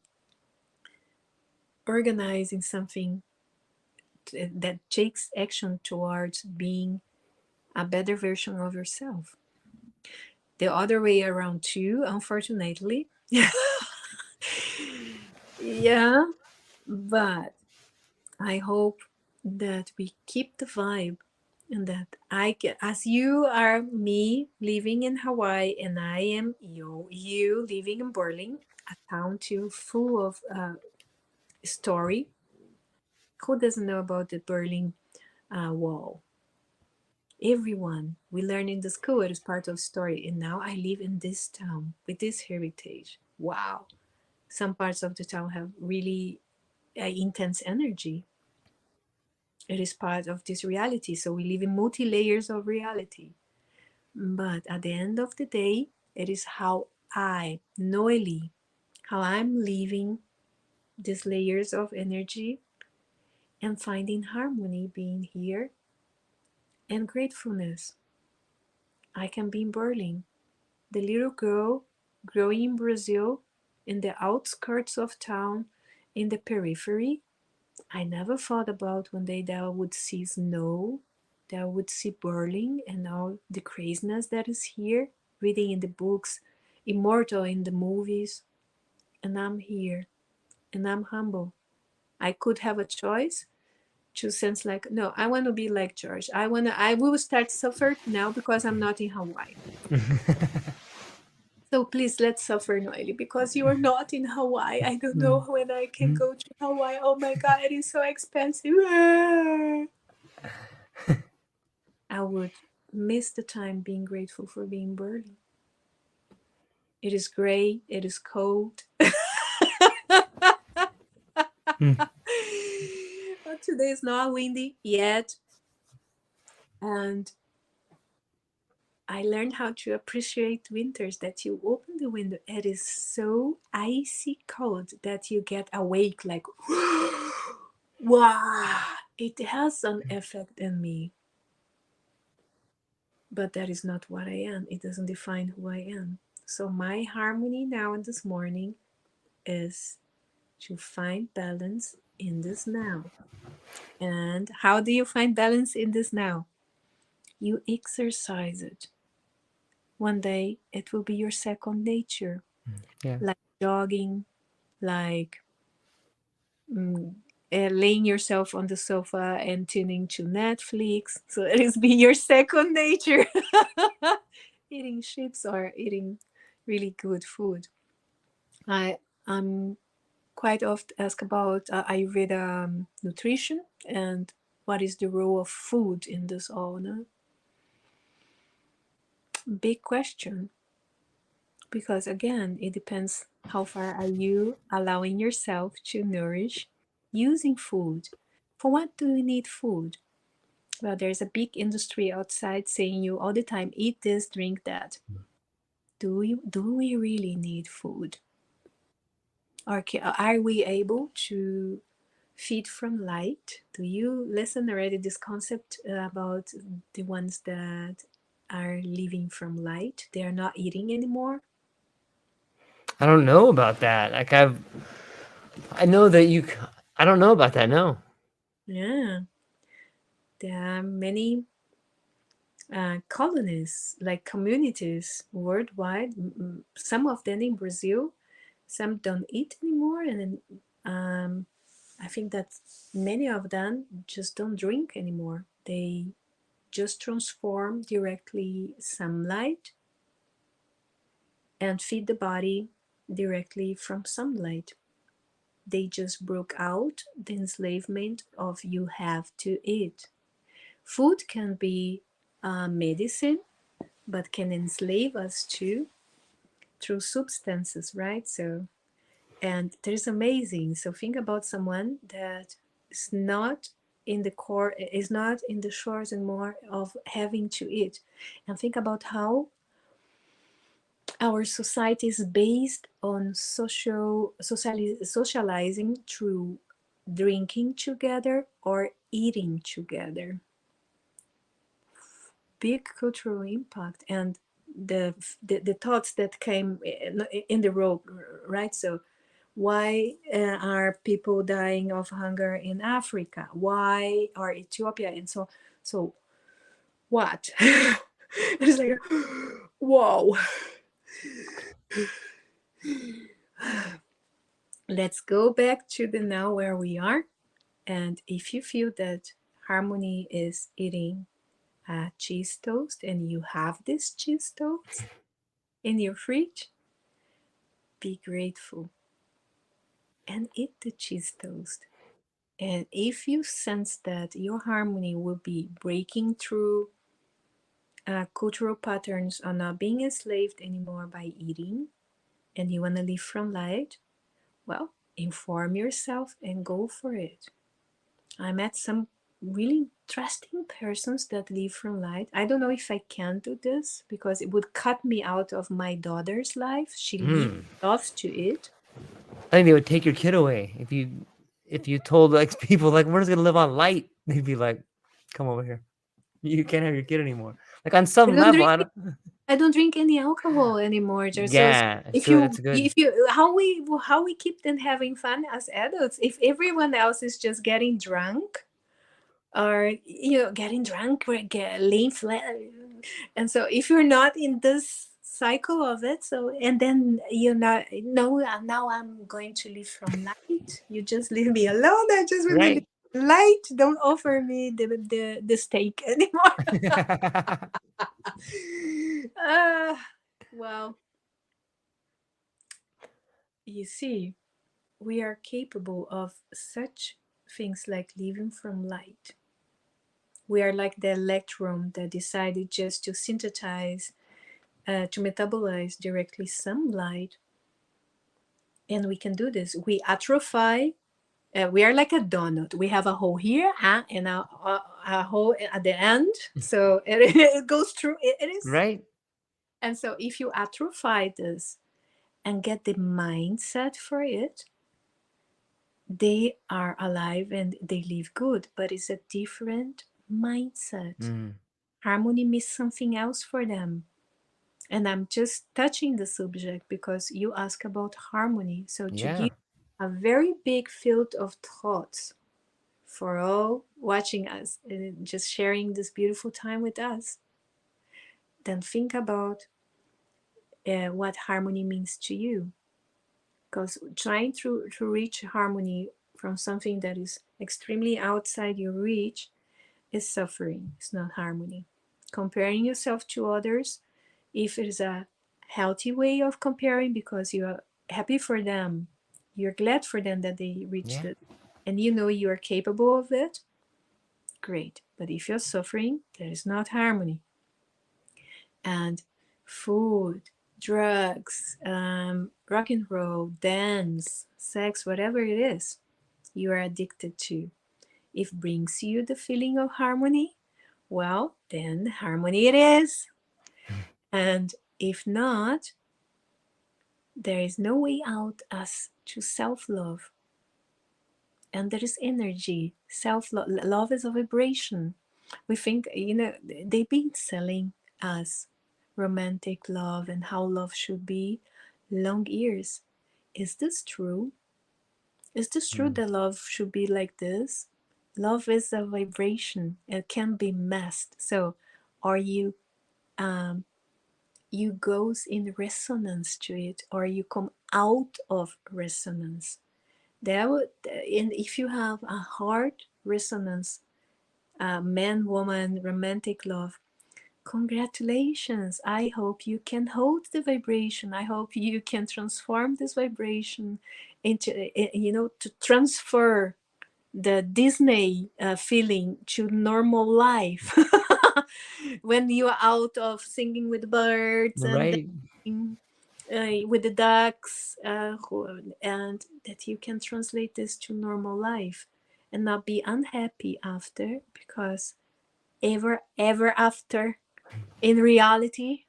organizing something that takes action towards being a better version of yourself. The other way around too, unfortunately. Yeah, But I hope that we keep the vibe, and that I get, as you are me living in Hawaii, and I am you living in Berlin, a town too full of story. Who doesn't know about the Berlin Wall? Everyone. We learn in the school, it is part of story. And now I live in this town with this heritage. Wow. Some parts of the town have really intense energy. It is part of this reality. So we live in multi layers of reality. But at the end of the day, it is how I, Noeli, how I'm living these layers of energy and finding harmony being here and gratefulness. I can be in Berlin, the little girl growing in Brazil, in the outskirts of town, in the periphery. I never thought about one day that I would see snow, that I would see Berlin and all the craziness that is here, reading in the books, immortal in the movies. And I'm here, and I'm humble. I could have a choice to sense like, no, I want to be like George. I will start suffer now because I'm not in Hawaii. So please let's suffer, Noeli, because you are not in Hawaii. I don't know when I can go to Hawaii. Oh my God, it is so expensive. I would miss the time being grateful for being Berlin. It is gray, it is cold. But today is not windy yet. And I learned how to appreciate winters, that you open the window, it is so icy cold that you get awake like, wow, it has an effect on me. But that is not what I am. It doesn't define who I am. So my harmony now and this morning is to find balance in this now. And how do you find balance in this now? You exercise it. One day it will be your second nature, Yeah. like jogging, like mm, laying yourself on the sofa and tuning to Netflix. So it is be your second nature. Eating chips or eating really good food. I'm quite often asked about Ayurveda nutrition and what is the role of food in this all. No? Big question, because again, it depends how far are you allowing yourself to nourish using food. For what do you need food? Well, there's a big industry outside saying you all the time eat this, drink that. Do we really need food? Or are we able to feed from light? Do you listen already this concept about the ones that are living from light? They are not eating anymore. I don't know about that. Like I know that I don't know about that. No. Yeah, there are many colonies, like communities worldwide. Some of them in Brazil, some don't eat anymore, and then I think that many of them just don't drink anymore. They just transform directly sunlight and feed the body directly from sunlight. They just broke out the enslavement of you have to eat. Food can be medicine, but can enslave us too through substances, right? So, and there's amazing. So think about someone that is not in the core, is not in the shores anymore of having to eat, and think about how our society is based on socializing through drinking together or eating together. Big cultural impact, and the thoughts that came in the road, right? So why are people dying of hunger in Africa? Why are Ethiopia and so what? It's like, whoa. Let's go back to the now where we are. And if you feel that harmony is eating a cheese toast and you have this cheese toast in your fridge, be grateful and eat the cheese toast. And if you sense that your harmony will be breaking through cultural patterns on not being enslaved anymore by eating, and you want to live from light, well, inform yourself and go for it. I met some really interesting persons that live from light. I don't know if I can do this because it would cut me out of my daughter's life. She loves to eat. I think they would take your kid away if you told like people like we're just gonna live on light. They'd be like, "Come over here. You can't have your kid anymore." Like on I some don't level, drink I don't. I don't drink any alcohol anymore. So Yeah, it's good. It's good. if you how we keep then having fun as adults if everyone else is just getting drunk or getting drunk or get laying flat, and so if you're not in this cycle of it, so and then you're not no now I'm going to live from light, you just leave me alone, I just want to live Right. light, don't offer me the steak anymore. uh, well, you see, we are capable of such things like living from light. We are like the electron that decided just to synthesize, to metabolize directly some light. And we can do this. We atrophy. We are like a donut. We have a hole here and a hole at the end. So it goes through. It is. Right. And so if you atrophy this and get the mindset for it, they are alive and they live good. But it's a different mindset. Mm. Harmony means something else for them. And I'm just touching the subject because you ask about harmony. So to Yeah. give a very big field of thoughts for all watching us and just sharing this beautiful time with us, then think about what harmony means to you. Because trying to reach harmony from something that is extremely outside your reach is suffering, it's not harmony. Comparing yourself to others, if it is a healthy way of comparing because you are happy for them, you're glad for them that they reached Yeah. it, and you know you are capable of it, great. But if you're suffering, there is not harmony. And food, drugs, rock and roll, dance, sex, whatever it is you are addicted to, if brings you the feeling of harmony, well, then harmony it is. And if not, there is no way out as to self-love. And there is energy. Self-love is a vibration. We think, they've been selling us romantic love and how love should be long years. Is this true? Is this true Mm. that love should be like this? Love is a vibration. It can be masked. So are um, you goes in resonance to it, or you come out of resonance? That would, and if you have a heart resonance, man, woman, romantic love, congratulations. I hope you can hold the vibration. I hope you can transform this vibration into, to transfer the Disney feeling to normal life. When you are out of singing with birds and Right. dancing, with the ducks, and that you can translate this to normal life and not be unhappy after, because ever after in reality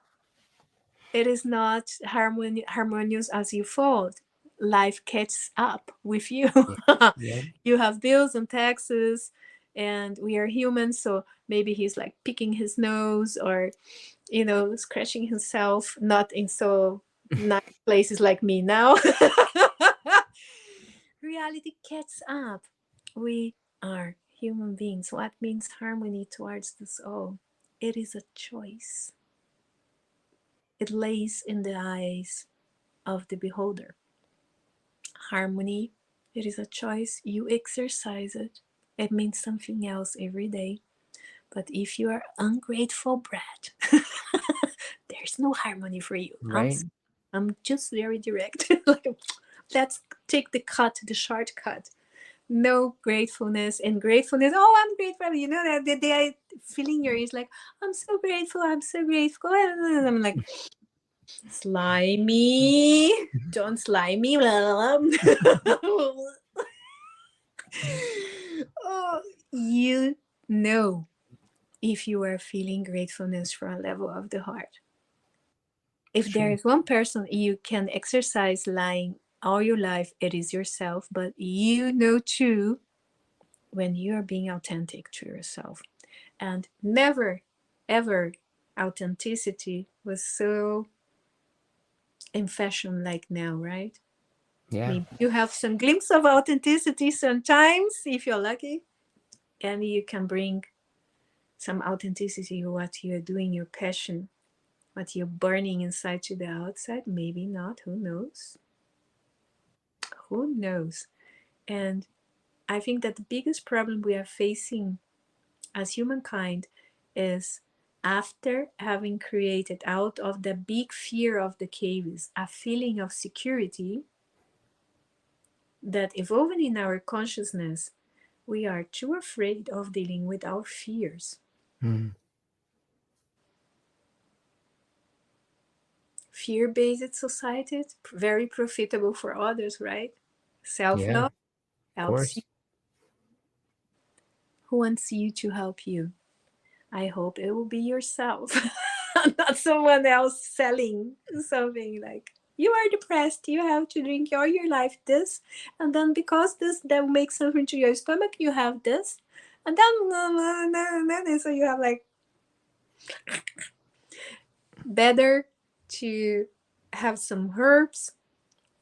it is not harmonious as you thought. Life catches up with you. Yeah. Yeah. You have bills and taxes, and we are humans, so maybe he's like picking his nose or scratching himself, not in so nice places like me now. Reality catches up. We are human beings. What means harmony towards this all? It is a choice. It lays in the eyes of the beholder. harmony, it is a choice. You exercise it. It means something else every day. But if you are ungrateful brat, there's no harmony for you. Right. I'm just very direct. Like, let's take the shortcut. No gratefulness and gratefulness. Oh, I'm grateful. You know that the day I feeling your is like, I'm so grateful. I'm so grateful. And I'm like, slimy. Don't slime me. Oh, you know if you are feeling gratefulness from a level of the heart. It's If there true. is one person you can exercise lying all your life, it is yourself. But you know too when you are being authentic to yourself. And never, ever authenticity was so in fashion like now, right? Yeah. Maybe you have some glimpse of authenticity sometimes if you're lucky, and you can bring some authenticity of what you're doing, your passion, what you're burning inside to the outside. Maybe not, who knows? Who knows? And I think that the biggest problem we are facing as humankind is after having created out of the big fear of the caves a feeling of security that evolving in our consciousness, we are too afraid of dealing with our fears. Mm. Fear-based society, very profitable for others, right? Yeah. Self-love Of helps you. course. Who wants you to help you? I hope it will be yourself, not someone else selling something like you are depressed, you have to drink all your life this, and then because this that will make something to your stomach, you have this, and then so you have like better to have some herbs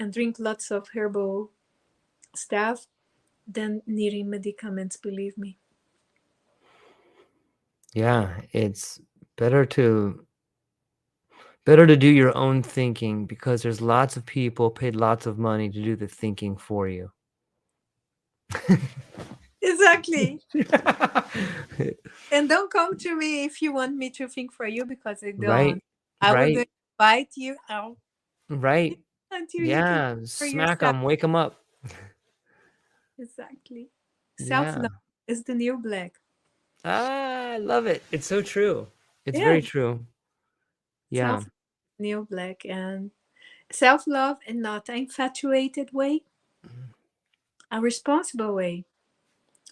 and drink lots of herbal stuff than needing medicaments, believe me. Yeah. It's better to better to do your own thinking because there's lots of people paid lots of money to do the thinking for you. Exactly. And don't come to me if you want me to think for you because I don't. Right. I will Right. go bite you out Right. until you can Yeah. think for Smack yourself. them. Wake them up. Exactly. Self Yeah. love is the new black. Ah, I love it. It's so true. It's Yeah, very true. Yeah. self new black and self love in not an infatuated way, a responsible way.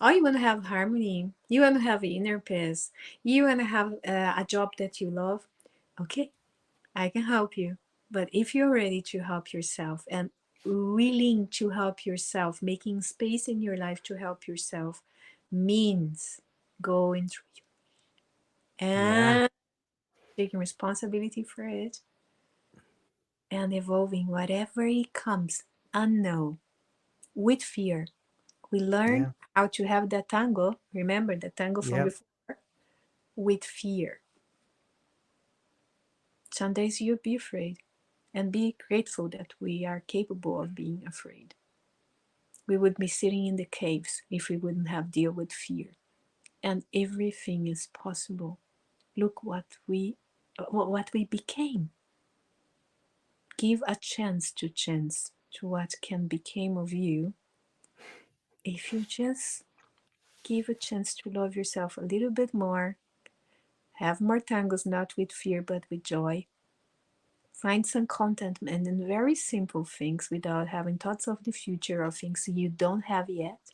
Oh, you want to have harmony. You want to have inner peace. You want to have a job that you love. Okay, I can help you. But if you're ready to help yourself and willing to help yourself, making space in your life to help yourself means going through you Yeah. and taking responsibility for it and evolving whatever it comes unknown with fear. We learn Yeah. how to have that tango, remember the tango from Yep. before, with fear. Some days you'll be afraid and be grateful that we are capable of being afraid. We would be sitting in the caves if we wouldn't have deal with fear. And everything is possible. Look what we became. Give a chance to what can become of you if you just give a chance to love yourself a little bit more. Have more tangos not with fear but with joy. Find some contentment in very simple things without having thoughts of the future or things you don't have yet,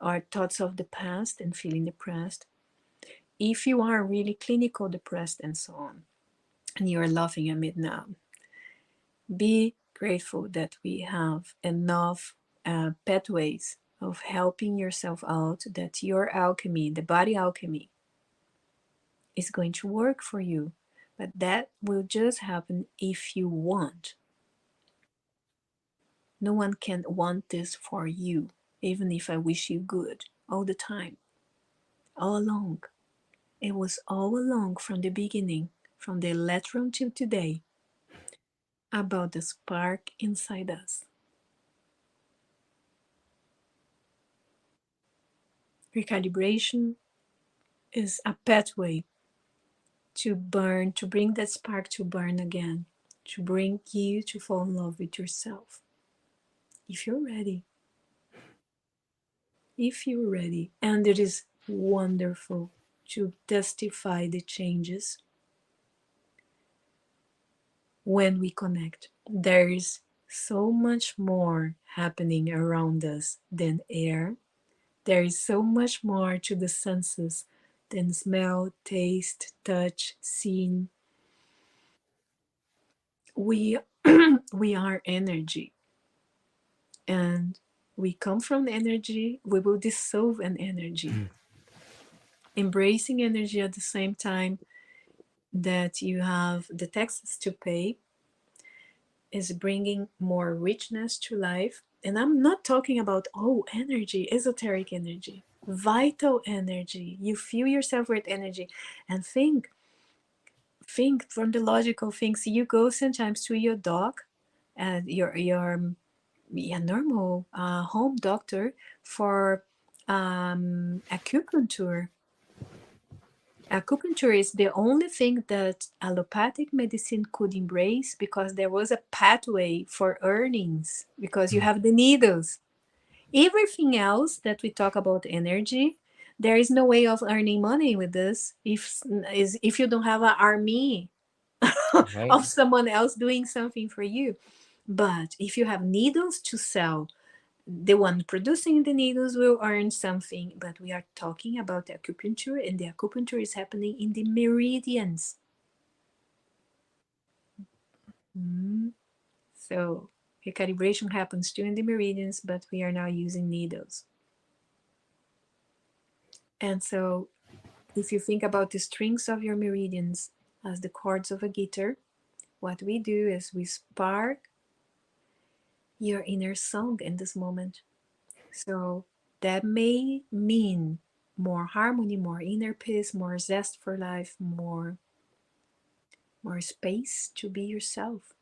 or thoughts of the past and feeling depressed. If you are really clinical depressed and so on, and you are laughing at me now, be grateful that we have enough pathways of helping yourself out, that your alchemy, the body alchemy, is going to work for you. But that will just happen if you want. No one can want this for you, even if I wish you good all the time, all along. It was all along from the beginning, from the electron till today. about the spark inside us. Recalibration is a pathway to burn, to bring that spark to burn again, to bring you to fall in love with yourself. If you're ready, if you're ready, and it is wonderful to testify the changes when we connect. There is so much more happening around us than air. There is so much more to the senses than smell, taste, touch, seeing. We we are energy, and we come from energy. We will dissolve an energy. Embracing energy at the same time that you have the taxes to pay is bringing more richness to life. And I'm not talking about, oh, energy, esoteric energy, vital energy. You feel yourself with energy. And think from the logical things. You go sometimes to your doc and your normal home doctor for acupuncture. Acupuncture is the only thing that allopathic medicine could embrace because there was a pathway for earnings, because you have the needles. Everything else that we talk about energy, there is no way of earning money with this if you don't have an army Right. of someone else doing something for you. But if you have needles to sell, the one producing the needles will earn something. But we are talking about the acupuncture, and the acupuncture is happening in the meridians. Mm. So recalibration happens too in the meridians, but we are now using needles. And so if you think about the strings of your meridians as the chords of a guitar, what we do is we spark your inner song in this moment. So that may mean more harmony, more inner peace, more zest for life, more space to be yourself.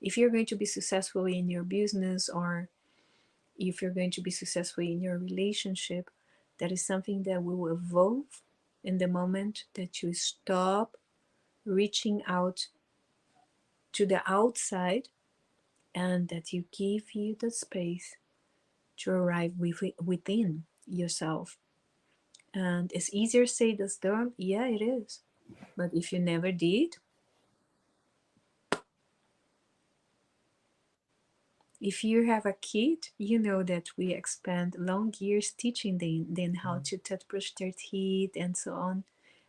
If you're going to be successful in your business, or if you're going to be successful in your relationship, that is something that will evolve in the moment that you stop reaching out to the outside, and that you give you the space to arrive within yourself. And it's easier said than done. Yeah, it is. But if you never did, if you have a kid, you know that we expend long years teaching them how to toothbrush their teeth and so on,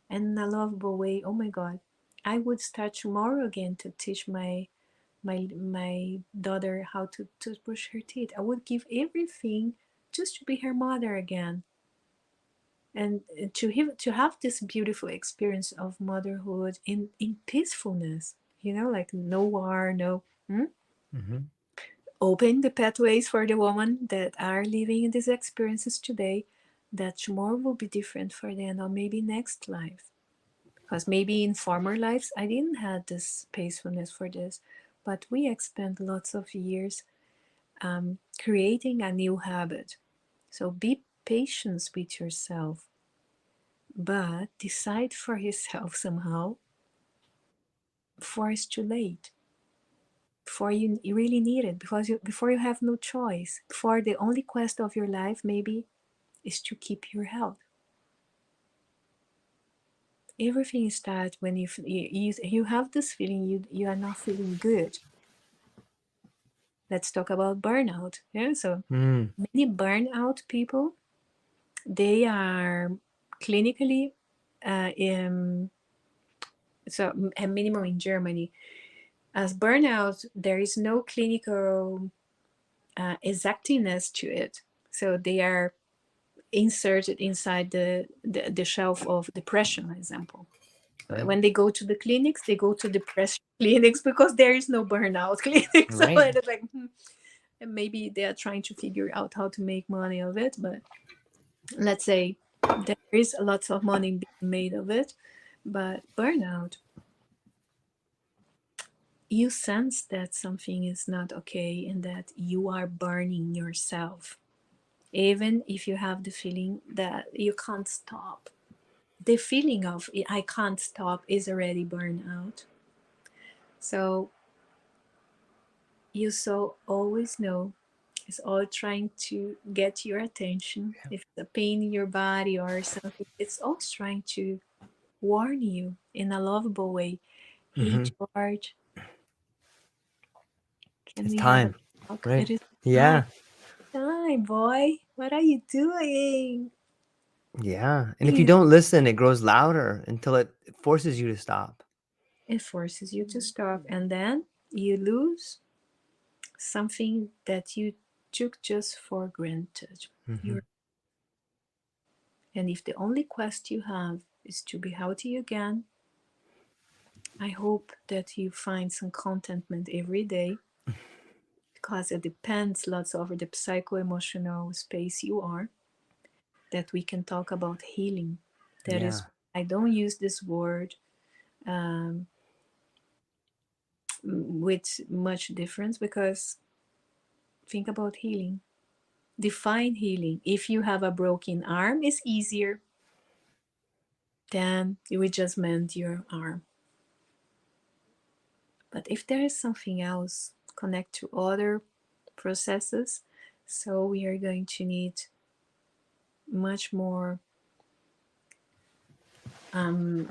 and in a lovable way. Oh my God, I would start tomorrow again to teach my daughter how to toothbrush her teeth. I would give everything just to be her mother again, and to have this beautiful experience of motherhood in peacefulness. Like no war, no. Mm-hmm. Open the pathways for the women that are living in these experiences today, that tomorrow will be different for them, or maybe next life. Because maybe in former lives I didn't have this peacefulness for this, but we expend lots of years creating a new habit. So be patient with yourself, but decide for yourself somehow before it's too late, before you really need it, before you have no choice, before the only quest of your life maybe is to keep your health. Everything starts when you have this feeling you are not feeling good. Let's talk about burnout. Yeah, so Mm. many burnout people, they are clinically so a minimum in Germany. As burnout, there is no clinical exactness to it. So they are inserted inside the shelf of depression, for example. Right. When they go to the clinics, they go to depression clinics because there is no burnout clinic. So Right. it's like, and maybe they are trying to figure out how to make money of it. But let's say there is lots of money being made of it. But burnout, you sense that something is not okay and that you are burning yourself, even if you have the feeling that you can't stop. The feeling of I can't stop is already burned out. So you so always know it's all trying to get your attention. If it's a pain in your body or something, it's always trying to warn you in a lovable way. Hey Hmm. George, can It's we have a time, talk? right? It is time. Yeah, Time, boy. What are you doing? yeah. And if you Please. don't listen, it grows louder until it forces you to stop. It forces you to stop, and then you lose something that you took just for granted. Hmm. You're, and if the only quest you have is to be healthy again, I hope that you find some contentment every day, because it depends lots over the psycho-emotional space you are, that we can talk about healing. That Yeah, is, I don't use this word um, with much difference, because think about healing. Define healing. If you have a broken arm, it's easier than you would just mend your arm. But if there is something else connect to other processes, so we are going to need much more um,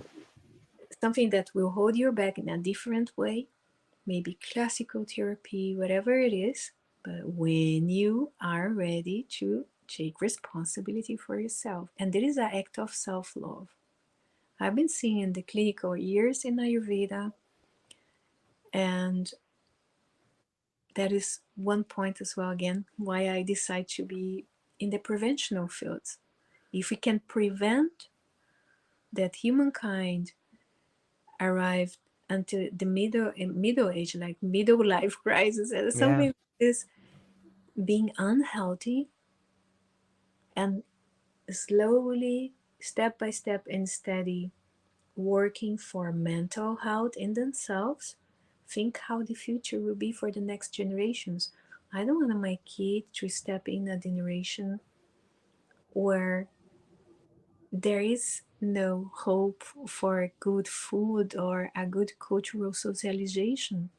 something that will hold you back in a different way, maybe classical therapy, whatever it is. But when you are ready to take responsibility for yourself, and there is an act of self-love. I've been seeing in the clinical years in Ayurveda, and that is one point as well, again, why I decide to be in the preventional fields. If we can prevent that humankind arrived until the middle age, like middle life crisis, and yeah. something like this, being unhealthy, and slowly, step by step and steady, working for mental health in themselves, think how the future will be for the next generations. I don't want my kid to step in a generation where there is no hope for good food or a good cultural socialization.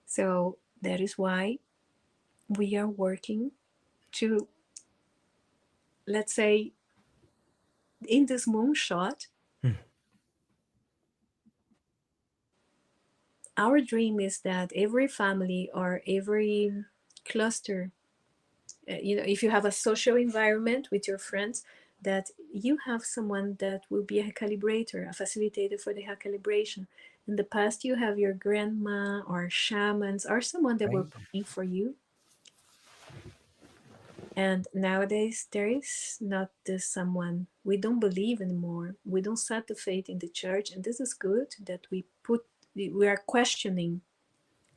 So that is why we are working to, let's say, in this moonshot, Mm. our dream is that every family or every cluster, if you have a social environment with your friends, that you have someone that will be a recalibrator, a facilitator for the recalibration. In the past, you have your grandma or shamans or someone that were Right. praying for you. And nowadays, there is not this someone. We don't believe anymore. We don't set the faith in the church, and this is good that we are questioning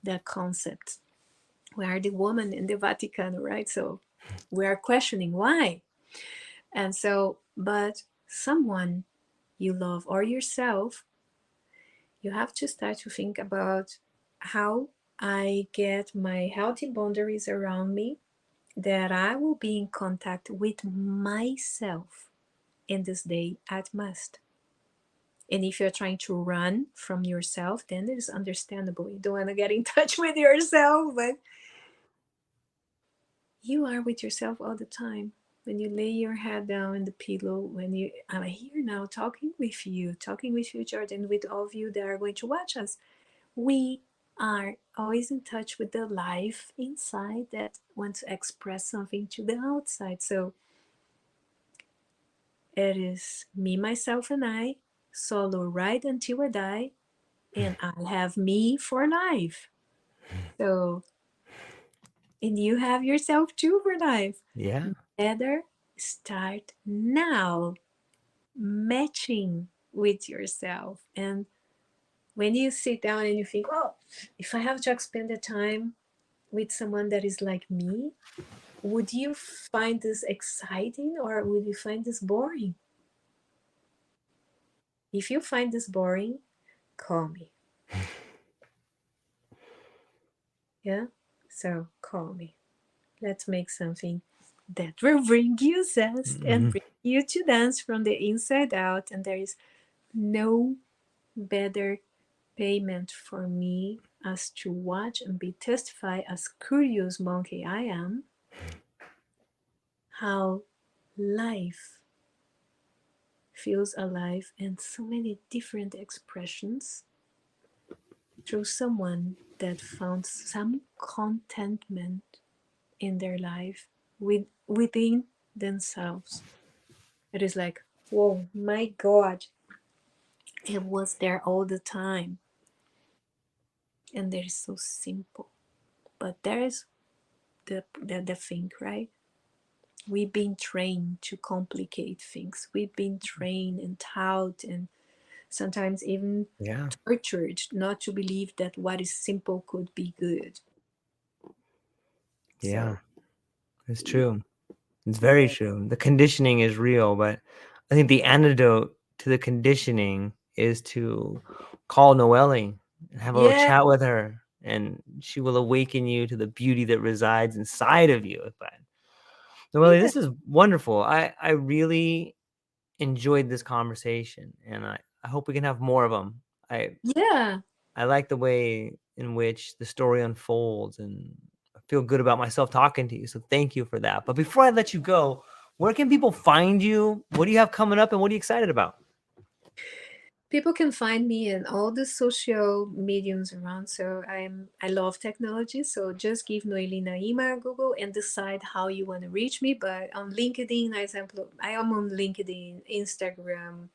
that concept. We are the woman in the Vatican, right? So we are questioning why. And so, but someone you love or yourself, you have to start to think about how I get my healthy boundaries around me, that I will be in contact with myself in this day at must. And if you're trying to run from yourself, then it is understandable. You don't want to get in touch with yourself, but you are with yourself all the time. When you lay your head down in the pillow, when you, I'm here now talking with you, Jordan, with all of you that are going to watch us. We are always in touch with the life inside that wants to express something to the outside. So it is me, myself, and I, solo right until I die, and I have me for life. So, and you have yourself too for life. Yeah. Better start now matching with yourself. And when you sit down and you think, oh, if I have to spend the time with someone that is like me, would you find this exciting or would you find this boring? If you find this boring, call me. Yeah? So call me. Let's make something that will bring you zest and Mhm. bring you to dance from the inside out. And there is no better payment for me as to watch and be testify as curious monkey I am how life feels alive and so many different expressions through someone that found some contentment in their life within themselves. It is like, whoa, my God, it was there all the time. And there is so simple. But there is the thing, right? We've been trained to complicate things. We've been trained and taught and sometimes even Yeah. tortured not to believe that what is simple could be good. Yeah. So, It's true. It's very yeah. true. The conditioning is real, but I think the antidote to the conditioning is to call Noeli and have a little Yeah, chat with her, and she will awaken you to the beauty that resides inside of you. But Noeli, yeah, this is wonderful. I really enjoyed this conversation, and I hope we can have more of them. I yeah. I like the way in which the story unfolds, and I feel good about myself talking to you. So thank you for that. But before I let you go, where can people find you? What do you have coming up, and what are you excited about? People can find me in all the social mediums around. So I love technology. So just give Noeli Naima a Google and decide how you want to reach me. But on LinkedIn, I am on LinkedIn, Instagram,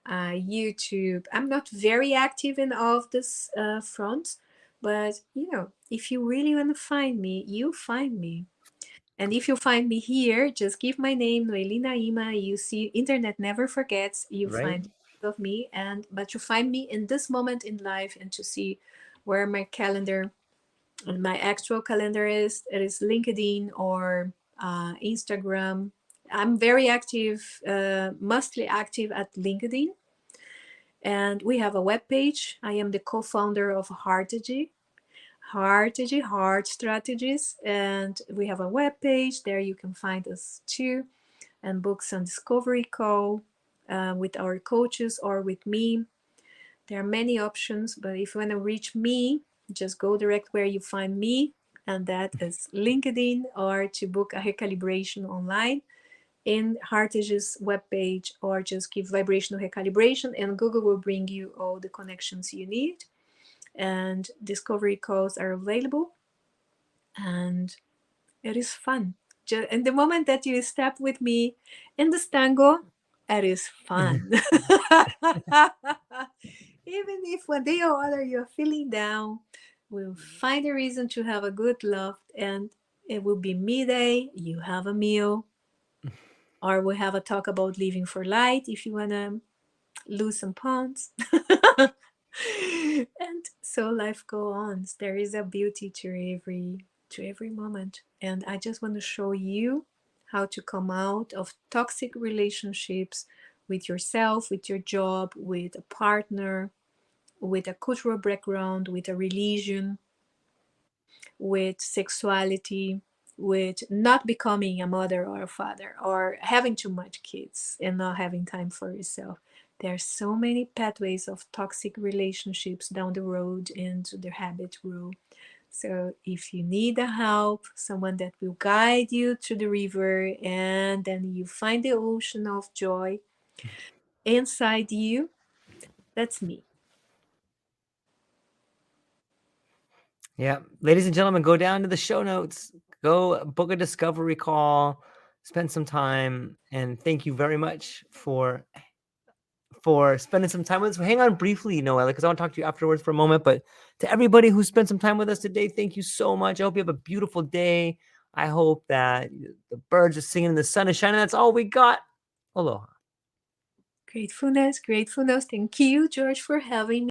YouTube. I'm not very active in all of this fronts, but if you really want to find me, you find me. And if you find me here, just give my name, Noeli Naima. You see, internet never forgets. You Right? find of me, and but you find me in this moment in life, and to see where my calendar and my actual calendar is. It is LinkedIn or Instagram. I'm very active, mostly active at LinkedIn, and we have a web page. I am the co-founder of Heartegy, Heart Strategies, and we have a web page. There you can find us too, and book some discovery call with our coaches or with me. There are many options, but if you want to reach me, just go direct where you find me, and that is LinkedIn, or to book a recalibration online in Heartage's webpage, or just give vibrational recalibration, and Google will bring you all the connections you need. And discovery calls are available, and it is fun. And the moment that you step with me in this tango, it is fun. Even if one day or other you're feeling down, we'll find a reason to have a good laugh, and it will be midday, you have a meal, or we have a talk about living for light if you want to lose some pounds. And so life goes on. There is a beauty to every moment. And I just want to show you how to come out of toxic relationships with yourself, with your job, with a partner, with a cultural background, with a religion, with sexuality, with not becoming a mother or a father, or having too much kids and not having time for yourself. There are so many pathways of toxic relationships down the road into the habit rule. So if you need a help, someone that will guide you to the river, and then you find the ocean of joy inside you, that's me. Yeah. Ladies and gentlemen, go down to the show notes, go book a discovery call, spend some time, and thank you very much for spending some time with us. Hang on briefly, Noelle, because I want to talk to you afterwards for a moment. But to everybody who spent some time with us today, thank you so much. I hope you have a beautiful day. I hope that the birds are singing and the sun is shining. That's all we got. Aloha. Gratefulness, gratefulness. Thank you, George, for having me.